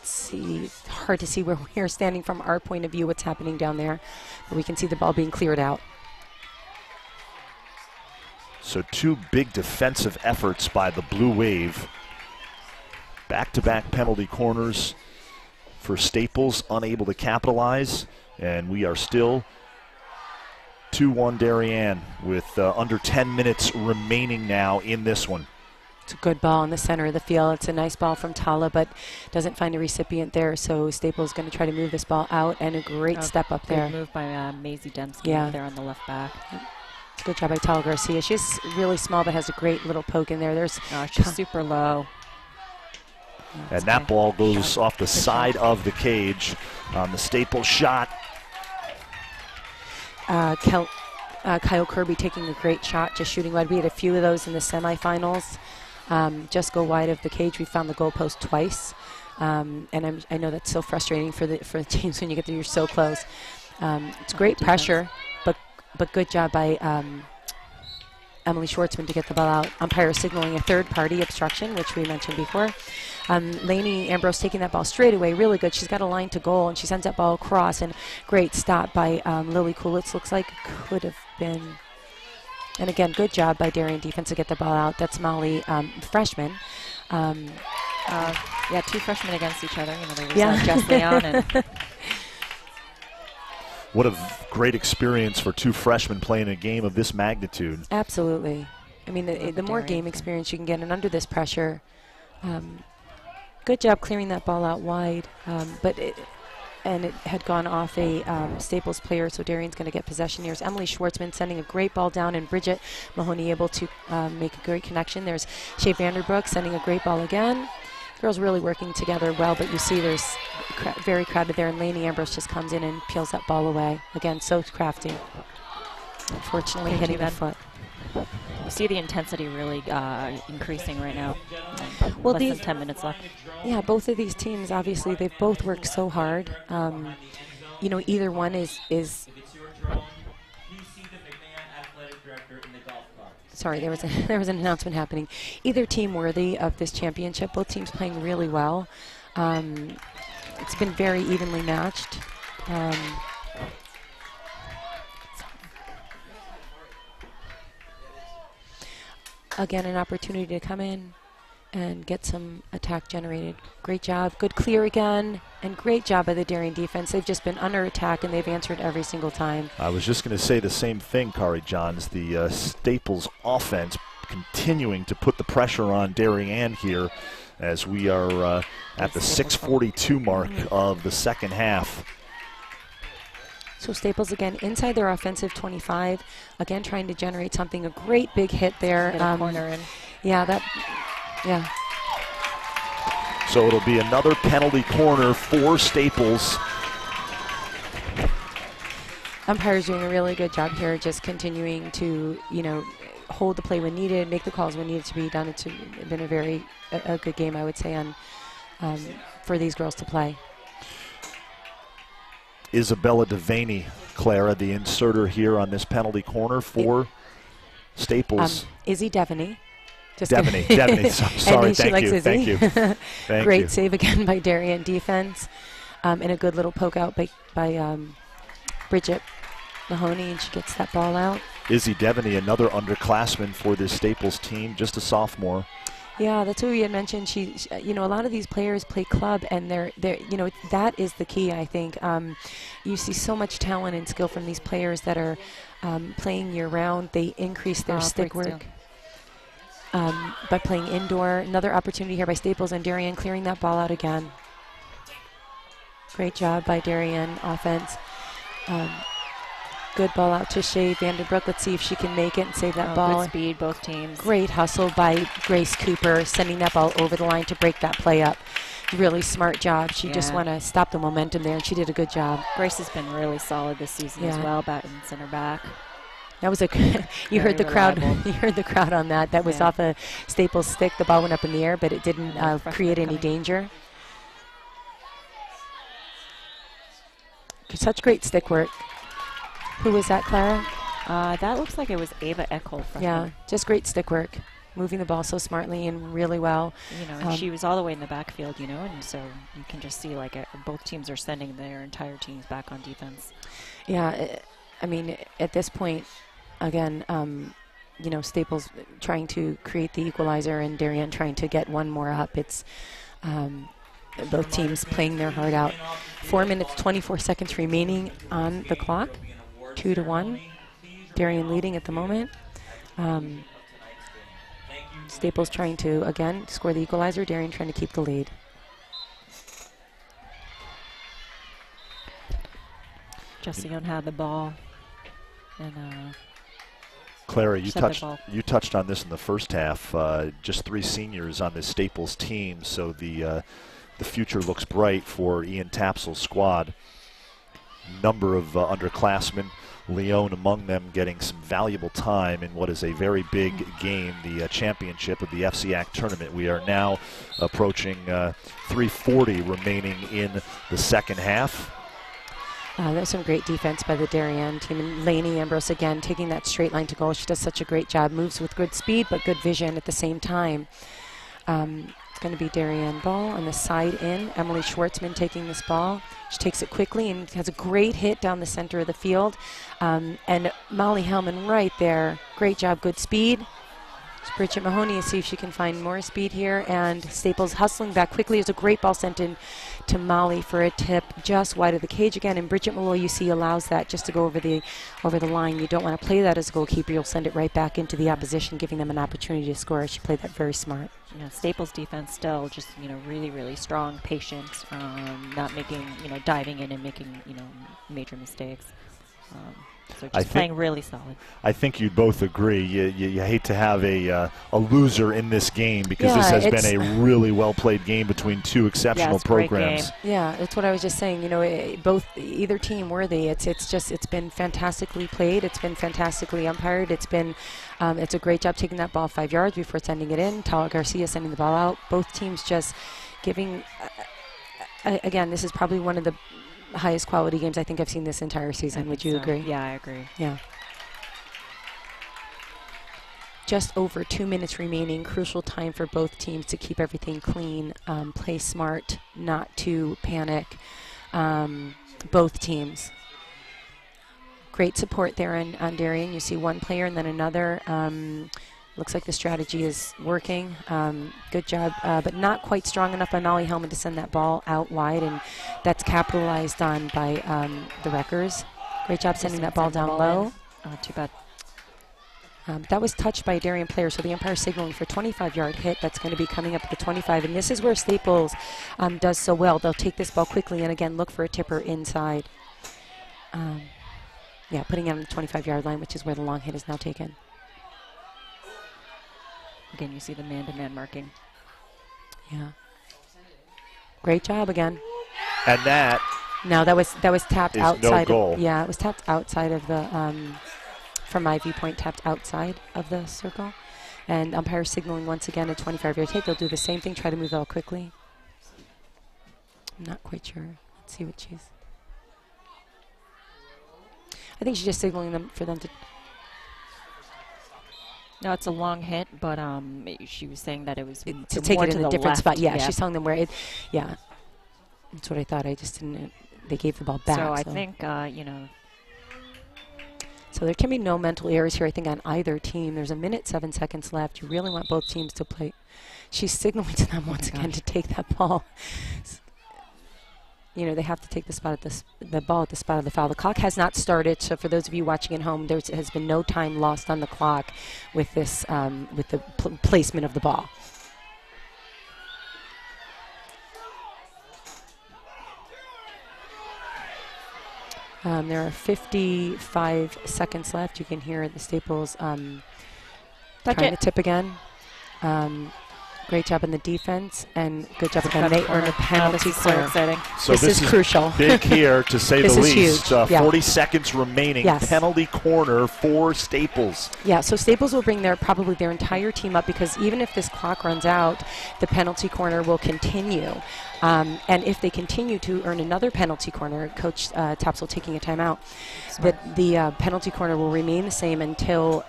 see, hard to see where we're standing from our point of view what's happening down there, but we can see the ball being cleared out. So 2 big defensive efforts by the Blue Wave. Back-to-back penalty corners for Staples, unable to capitalize, and we are still 2-1 Darien with under 10 minutes remaining now in this one. It's a good ball in the center of the field. It's a nice ball from Tala, but doesn't find a recipient there, so Staples is going to try to move this ball out, and a great step up there. Good move by Maisie Dembski there on the left back. Good job by Tala Garcia. She's really small, but has a great little poke in there. There's she's super low. And that ball goes off the side of the cage on the Staples shot. Kyle Kirby taking a great shot, just shooting wide. We had a few of those in the semifinals. Just go wide of the cage. We found the goalpost twice, and I know that's so frustrating for the teams when you get there. You're so close. It's great pressure, but good job by Emily Schwartzman to get the ball out. Umpire signaling a third-party obstruction, which we mentioned before. Lainey Ambrose taking that ball straight away, really good. She's got a line to goal, and she sends that ball across, and great stop by Lily Kulitz. Looks like could have been. And again, good job by Darien defense to get the ball out. That's Molly, freshman. Yeah, 2 freshmen against each other. You know, there was Jess Leon and. What a great experience for 2 freshmen playing a game of this magnitude. Absolutely. I mean, the more game experience you can get, and under this pressure, good job clearing that ball out wide. But it had gone off a Staples player, so Darien's going to get possession here. It's Emily Schwartzman sending a great ball down, and Bridget Mahoney able to make a great connection. There's Shea Vanderbrook sending a great ball again. Girls really working together well, but you see there's very crowded there, and Lainey Ambrose just comes in and peels that ball away. Again, so crafty. Unfortunately, hitting the foot. You see the intensity really increasing right now. Well, less than 10 minutes left. Yeah, both of these teams, obviously, they've both worked so hard. You know, either one is sorry, there was an announcement happening. Either team worthy of this championship. Both teams playing really well. It's been very evenly matched. Again, an opportunity to come in and get some attack generated. Great job. Good clear again. And great job by the Darien defense. They've just been under attack, and they've answered every single time. I was just going to say the same thing, Kari Johns. The Staples offense continuing to put the pressure on Darien here as we are at the 6:42 mark of the second half. So Staples again inside their offensive 25, again trying to generate something. A great big hit there. Corner in. Yeah, So it'll be another penalty corner for Staples. Umpire's doing a really good job here, just continuing to, hold the play when needed, make the calls when needed to be done. It's been a very good game, I would say, for these girls to play. Isabella Devaney, Clara, the inserter here on this penalty corner for Staples. Izzy Devaney. Devaney. Sorry, thank you. Great save again by Darien defense, and a good little poke out by Bridget Mahoney, and she gets that ball out. Izzy Devaney, another underclassman for this Staples team, just a sophomore. Yeah, that's what we had mentioned. She a lot of these players play club, and they're that is the key, I think. You see so much talent and skill from these players that are playing year-round. They increase their stick work by playing indoor. Another opportunity here by Staples, and Darien clearing that ball out again. Great job by Darien offense. Good ball out to Shea Vanderbrook. Let's see if she can make it and save that ball. Good speed, both teams. Great hustle by Grace Cooper, sending that ball over the line to break that play up. Really smart job. She just want to stop the momentum there, and she did a good job. Grace has been really solid this season as well, back in center back. That was you heard the crowd. You heard the crowd on that. That was off a Staples stick. The ball went up in the air, but it didn't create any danger. Such great stick work. Who was that, Clara? That looks like it was Ava Eckholm. Yeah, just great stick work. Moving the ball so smartly and really well. And she was all the way in the backfield, and so you can just see both teams are sending their entire teams back on defense. Yeah, I mean, at this point, again, Staples trying to create the equalizer and Darien trying to get one more up. It's both teams playing their heart out. 4 minutes, 24 seconds remaining on the clock. 2-1. Darien leading at the moment. Staples trying to, again, score the equalizer. Darien trying to keep the lead. Jessie had the ball. And Clara, you touched on this in the first half. Just 3 seniors on this Staples team, so the future looks bright for Ian Tapsel's squad. Number of underclassmen, Leon among them, getting some valuable time in what is a very big game, the championship of the FCIAC tournament. We are now approaching 3:40 remaining in the second half. There's some great defense by the Darien team. And Lainey Ambrose again taking that straight line to goal. She does such a great job. Moves with good speed but good vision at the same time. It's going to be Darien ball on the side in. Emily Schwartzman taking this ball. She takes it quickly and has a great hit down the center of the field. And Molly Hellman right there. Great job, good speed. It's Bridget Mahoney to see if she can find more speed here. And Staples hustling back quickly. There's a great ball sent in to Molly for a tip just wide of the cage again. And Bridget Malloy, you see, allows that just to go over the line. You don't want to play that as a goalkeeper. You'll send it right back into the opposition, giving them an opportunity to score. She played that very smart. Staples defense still just, really, really strong, patient, not making, diving in and making, major mistakes. So just playing really solid. I think you'd both agree. You hate to have a loser in this game because this has been a really well-played game between 2 exceptional programs. Yeah, that's what I was just saying. Either team worthy. It's been fantastically played. It's been fantastically umpired. It's a great job taking that ball 5 yards before sending it in. Tala Garcia sending the ball out. Both teams just giving. Again, this is probably one of the highest quality games I think I've seen this entire season. Would you agree? Yeah, I agree. Yeah. just over 2 minutes remaining. Crucial time for both teams to keep everything clean, play smart, not to panic. Both teams. Great support there on Darien. You see one player and then another. Looks like the strategy is working. Good job, but not quite strong enough by Molly Hellman to send that ball out wide, and that's capitalized on by the Wreckers. Great job sending that ball down low. Too bad. That was touched by a Darien player, so the umpire signaling for 25-yard hit. That's going to be coming up at the 25, and this is where Staples does so well. They'll take this ball quickly and, again, look for a tipper inside. Yeah, putting it on the 25-yard line, which is where the long hit is now taken. Again, you see the man-to-man marking. Yeah. Great job again. And that No, that was tapped outside. No goal. Yeah, it was tapped outside of the, from my viewpoint, tapped outside of the circle. And umpire signaling once again a 25-yard hit. They'll do the same thing, try to move the ball quickly. I'm not quite sure. Let's see what she's. I think she's just signaling them for them to. No, it's a long hit, but she was saying that it was to take it in a different spot. Yeah, yeah, she's telling them where it. Yeah, that's what I thought. I just didn't. They gave the ball back. So I think you know. So there can be no mental errors here. I think on either team. There's 1 minute 7 seconds left. You really want both teams to play. She's signaling to them once again to take that ball. You know, they have to take the spot at the ball at the spot of the foul. The clock has not started, so for those of you watching at home, there has been no time lost on the clock with this with the placement of the ball. There are 55 seconds left. You can hear the Staples trying to tip again. Great job in the defense, and good job again. They earn a penalty corner. So this is crucial. Big here, to say the least. Huge. Yeah. 40 seconds remaining. Yes. Penalty corner for Staples. Yeah, so Staples will bring probably their entire team up, because even if this clock runs out, the penalty corner will continue. And if they continue to earn another penalty corner, Coach Tapsell taking a timeout, the penalty corner will remain the same until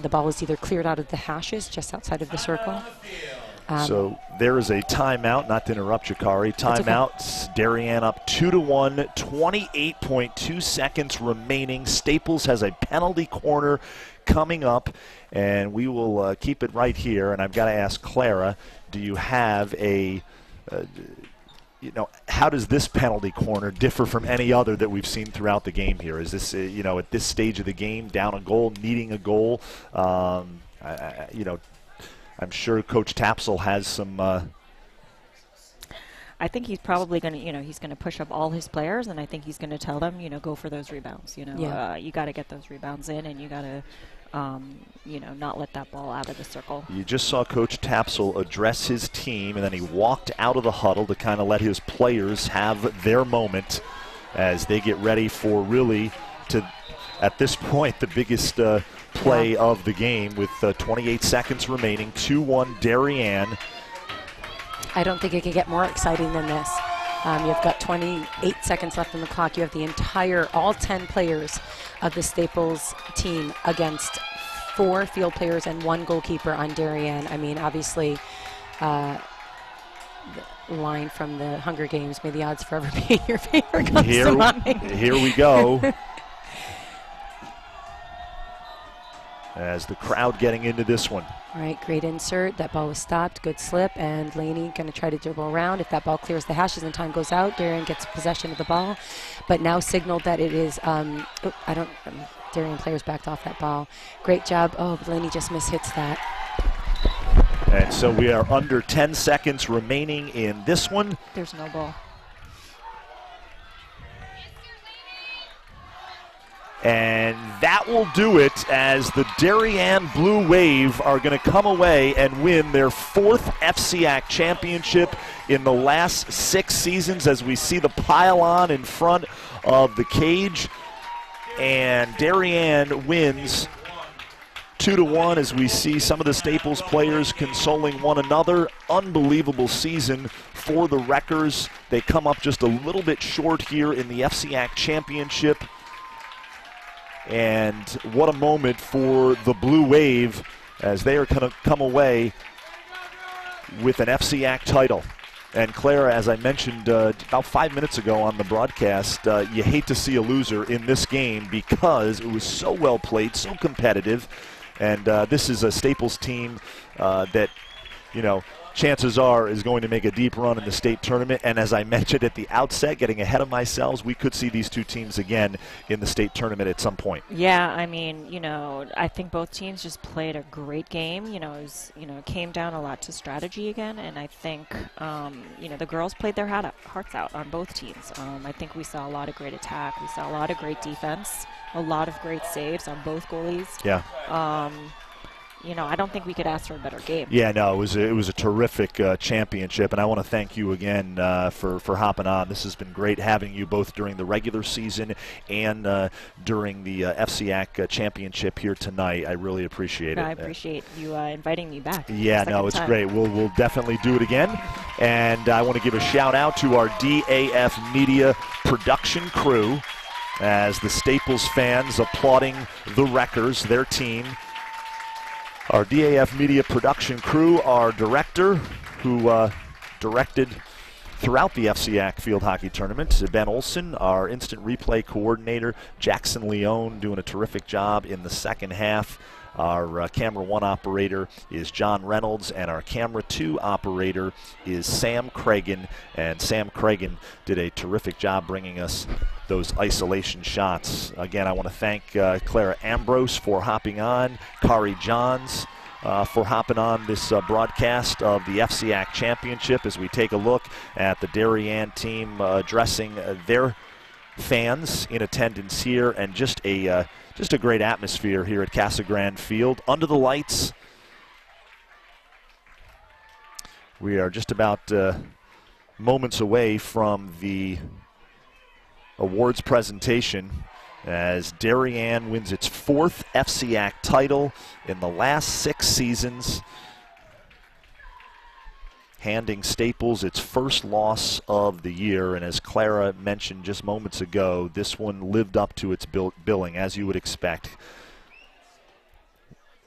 the ball is either cleared out of the hashes just outside of the circle. So there is a timeout, not to interrupt you, Kari. Timeout, okay. Darien up 2-1, 28.2 seconds remaining. Staples has a penalty corner coming up, and we will keep it right here. And I've got to ask Clara, do you have a how does this penalty corner differ from any other that we've seen throughout the game here? Is this, at this stage of the game, down a goal, needing a goal? I'm sure Coach Tapsell has some. I think he's probably going to, he's going to push up all his players, and I think he's going to tell them, go for those rebounds. You got to get those rebounds in, and you got to. Not let that ball out of the circle. You just saw Coach Tapsell address his team, and then he walked out of the huddle to kind of let his players have their moment as they get ready for at this point, the biggest play of the game with 28 seconds remaining. 2-1 Darien. I don't think it can get more exciting than this. You've got 28 seconds left on the clock. You have the all 10 players of the Staples team against 4 field players and 1 goalkeeper on Darien. I mean, obviously, the line from the Hunger Games, may the odds forever be in your favor, comes to mind. Here we go. As the crowd getting into this one. All right, great insert. That ball was stopped. Good slip. And Laney going to try to dribble around. If that ball clears the hashes and time goes out, Darien gets possession of the ball. But now signaled that it is, Darien players backed off that ball. Great job. Oh, Laney just mishits that. And so we are under 10 seconds remaining in this one. There's no ball. And that will do it, as the Darien Blue Wave are going to come away and win their 4th FCIAC championship in the last 6 seasons, as we see the pylon in front of the cage. And Darien wins 2-1, as we see some of the Staples players consoling one another. Unbelievable season for the Wreckers. They come up just a little bit short here in the FCIAC championship. And what a moment for the Blue Wave as they are going to come away with an FCIAC title. And Clara, as I mentioned about 5 minutes ago on the broadcast, you hate to see a loser in this game because it was so well played, so competitive. And this is a Staples team that, you know, chances are is going to make a deep run in the state tournament. And as I mentioned at the outset, getting ahead of myself, we could see these two teams again in the state tournament at some point. Yeah, I mean, you know, I think both teams just played a great game. You know, it came down a lot to strategy again, and I think, you know, the girls played their hearts out on both teams. I think we saw a lot of great attack. We saw a lot of great defense, a lot of great saves on both goalies. Yeah. You know, I don't think we could ask for a better game. Yeah, no, it was a terrific championship, and I want to thank you again for hopping on. This has been great having you both during the regular season and during the FCIAC championship here tonight. I really appreciate it. I appreciate you inviting me back. Yeah, no, it's great. We'll definitely do it again. And I want to give a shout out to our DAF Media production crew as the Staples fans applauding the Wreckers, their team. Our DAF Media production crew, our director, who directed throughout the FCIAC Field Hockey Tournament, Ben Olson, our instant replay coordinator, Jackson Leone, doing a terrific job in the second half. Our camera 1 operator is John Reynolds, and our camera 2 operator is Sam Cragen. And Sam Cragen did a terrific job bringing us those isolation shots. Again, I want to thank Clara Ambrose for hopping on, Kari Johns for hopping on this broadcast of the FCIAC Championship as we take a look at the Darien team addressing their fans in attendance here, and just a great atmosphere here at Casa Grande Field. Under the lights, we are just about moments away from the awards presentation as Darien wins its 4th FCIAC title in the last 6 seasons, handing Staples its first loss of the year. And as Clara mentioned just moments ago, this one lived up to its billing, as you would expect.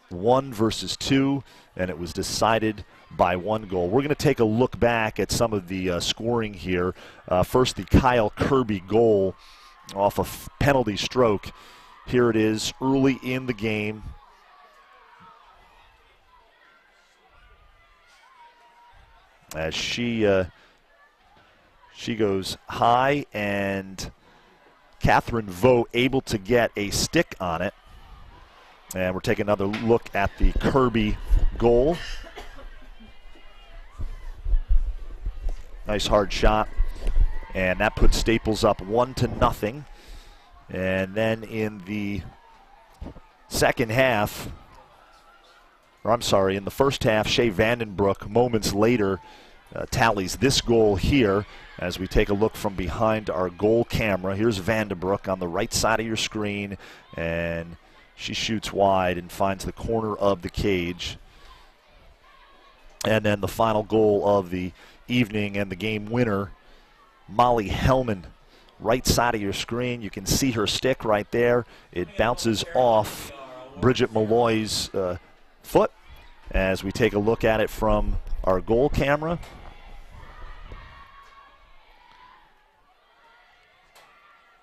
1 versus 2, and it was decided by 1 goal. We're going to take a look back at some of the scoring here. First, the Kyle Kirby goal off a penalty stroke. Here it is early in the game. As she goes high, and Catherine Vogt able to get a stick on it. And we're taking another look at the Kirby goal. Nice hard shot. And that puts Staples up 1-0. And then in the second half, or I'm sorry, in the first half, Shea Vandenbroek moments later tallies this goal here as we take a look from behind our goal camera. Here's Vandenbroek on the right side of your screen, and she shoots wide and finds the corner of the cage. And then the final goal of the evening and the game winner, Molly Hellman, right side of your screen. You can see her stick right there. It bounces off Bridget Malloy's foot as we take a look at it from our goal camera.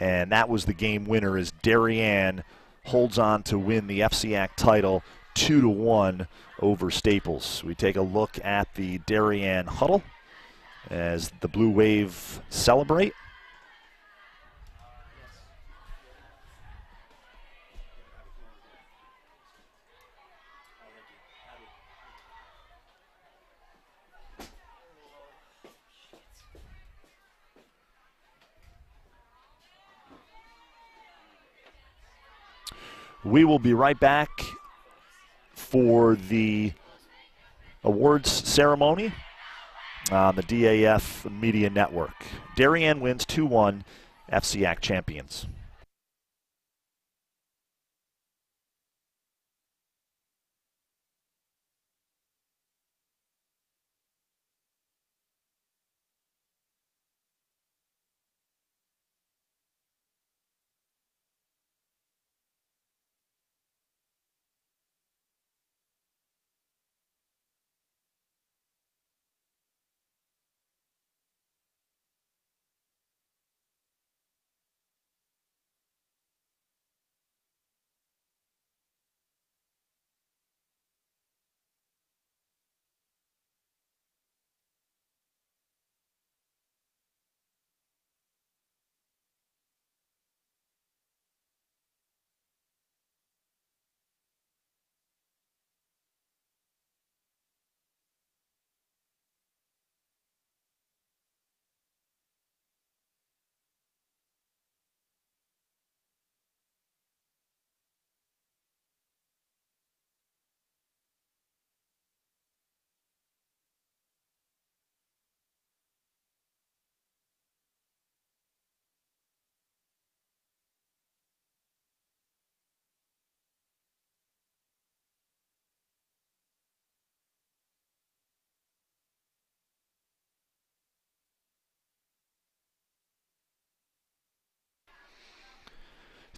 And that was the game winner as Darien holds on to win the FCIAC title 2-1 over Staples. We take a look at the Darien huddle as the Blue Wave celebrate. We will be right back for the awards ceremony on the DAF Media Network. Darien wins 2-1, FCIAC champions.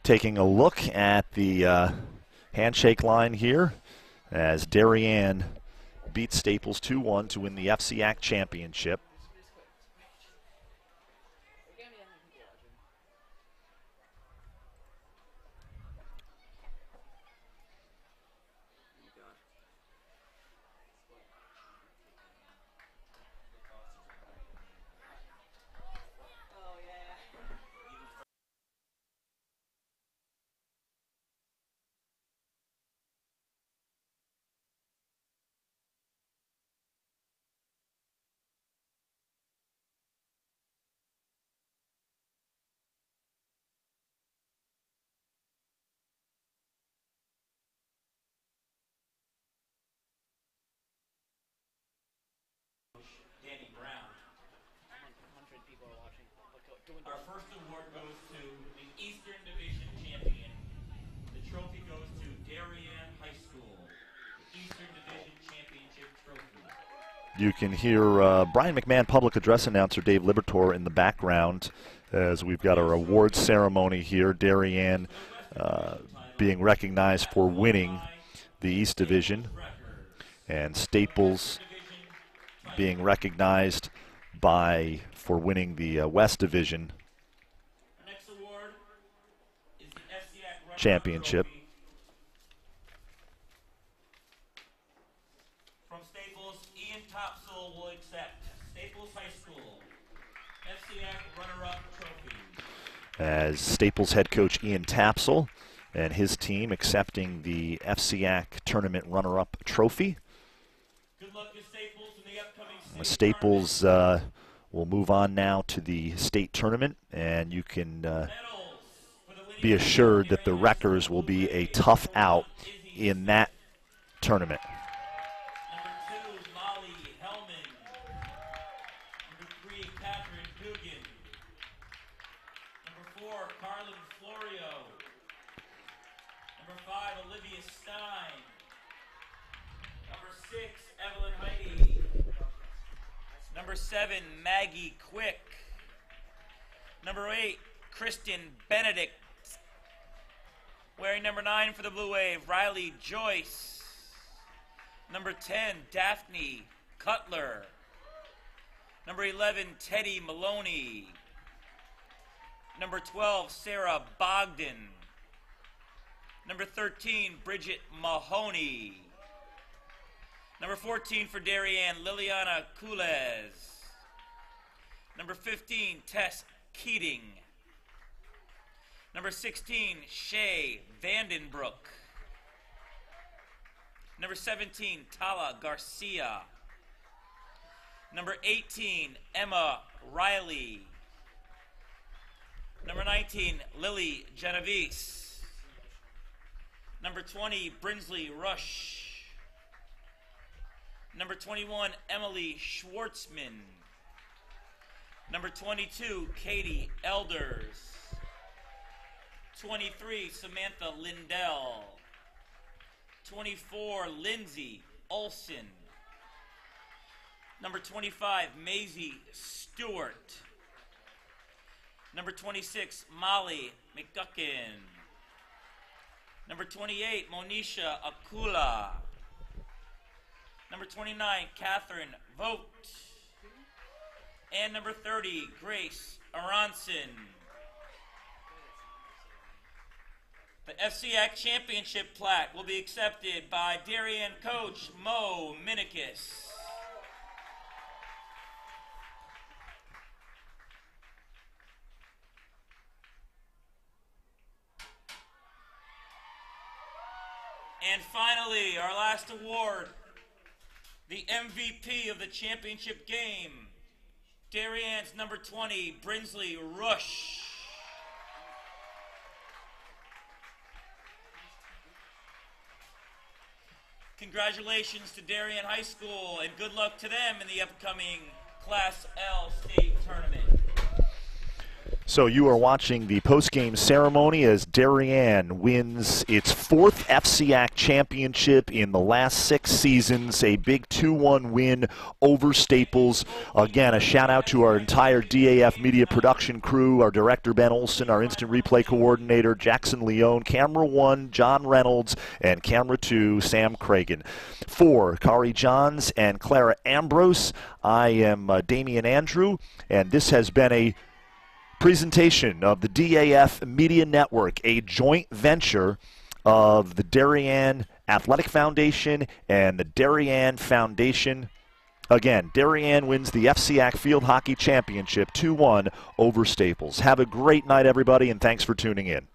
Taking a look at the handshake line here as Darien beats Staples 2-1 to win the FCIAC championship. Our first award goes to the Eastern Division champion. The trophy goes to Darien High School, the Eastern Division Championship trophy. You can hear Brian McMahon, public address announcer Dave Libertor in the background as we've got our awards ceremony here. Darien being recognized for winning the East Division, and Staples being recognized for winning the West Division championship. From Staples, Ian Topsell will accept Staples High School FCIAC runner-up trophy. As Staples head coach Ian Tapsell and his team accepting the FCIAC tournament runner-up trophy. Good luck to Staples in the upcoming Staples will move on now to the state tournament, and you can be assured that the Wreckers will be a tough out in that tournament. Number 2, Molly Hellman. Number 3, Catherine Dugan. Number 4, Carlin Florio. Number 5, Olivia Stein. Number 6, Evelyn Heidi. Number 7, Maggie Quick. Number 8, Kristen Benedict. Wearing number 9 for the Blue Wave, Riley Joyce. Number 10, Daphne Cutler. Number 11, Teddy Maloney. Number 12, Sarah Bogdan. Number 13, Bridget Mahoney. Number 14 for Darien, Liliana Culez. Number 15, Tess Keating. Number 16, Shay Vandenbroek. Number 17, Tala Garcia. Number 18, Emma Riley. Number 19, Lily Genovese. Number 20, Brinsley Rush. Number 21, Emily Schwartzman. Number 22, Katie Elders. 23, Samantha Lindell. 24, Lindsay Olson. Number 25, Maisie Stewart. Number 26, Molly McGuckin. Number 28, Monisha Akula. Number 29, Catherine Vogt. And number 30, Grace Aronson. The FCIAC Championship plaque will be accepted by Darien coach Mo Minikis. And finally, our last award, the MVP of the championship game, Darien's number 20, Brinsley Rush. Congratulations to Darien High School, and good luck to them in the upcoming Class L state tournament. So you are watching the post-game ceremony as Darien wins its 4th FCIAC championship in the last 6 seasons, a big 2-1 win over Staples. Again, a shout out to our entire DAF media production crew, our director Ben Olson, our instant replay coordinator Jackson Leone, camera 1 John Reynolds, and camera 2 Sam Cragen. For Kari Johns and Clara Ambrose, I am Damian Andrew, and this has been a presentation of the DAF Media Network, a joint venture of the Darien Athletic Foundation and the Darien Foundation. Again, Darien wins the FCIAC Field Hockey Championship 2-1 over Staples. Have a great night, everybody, and thanks for tuning in.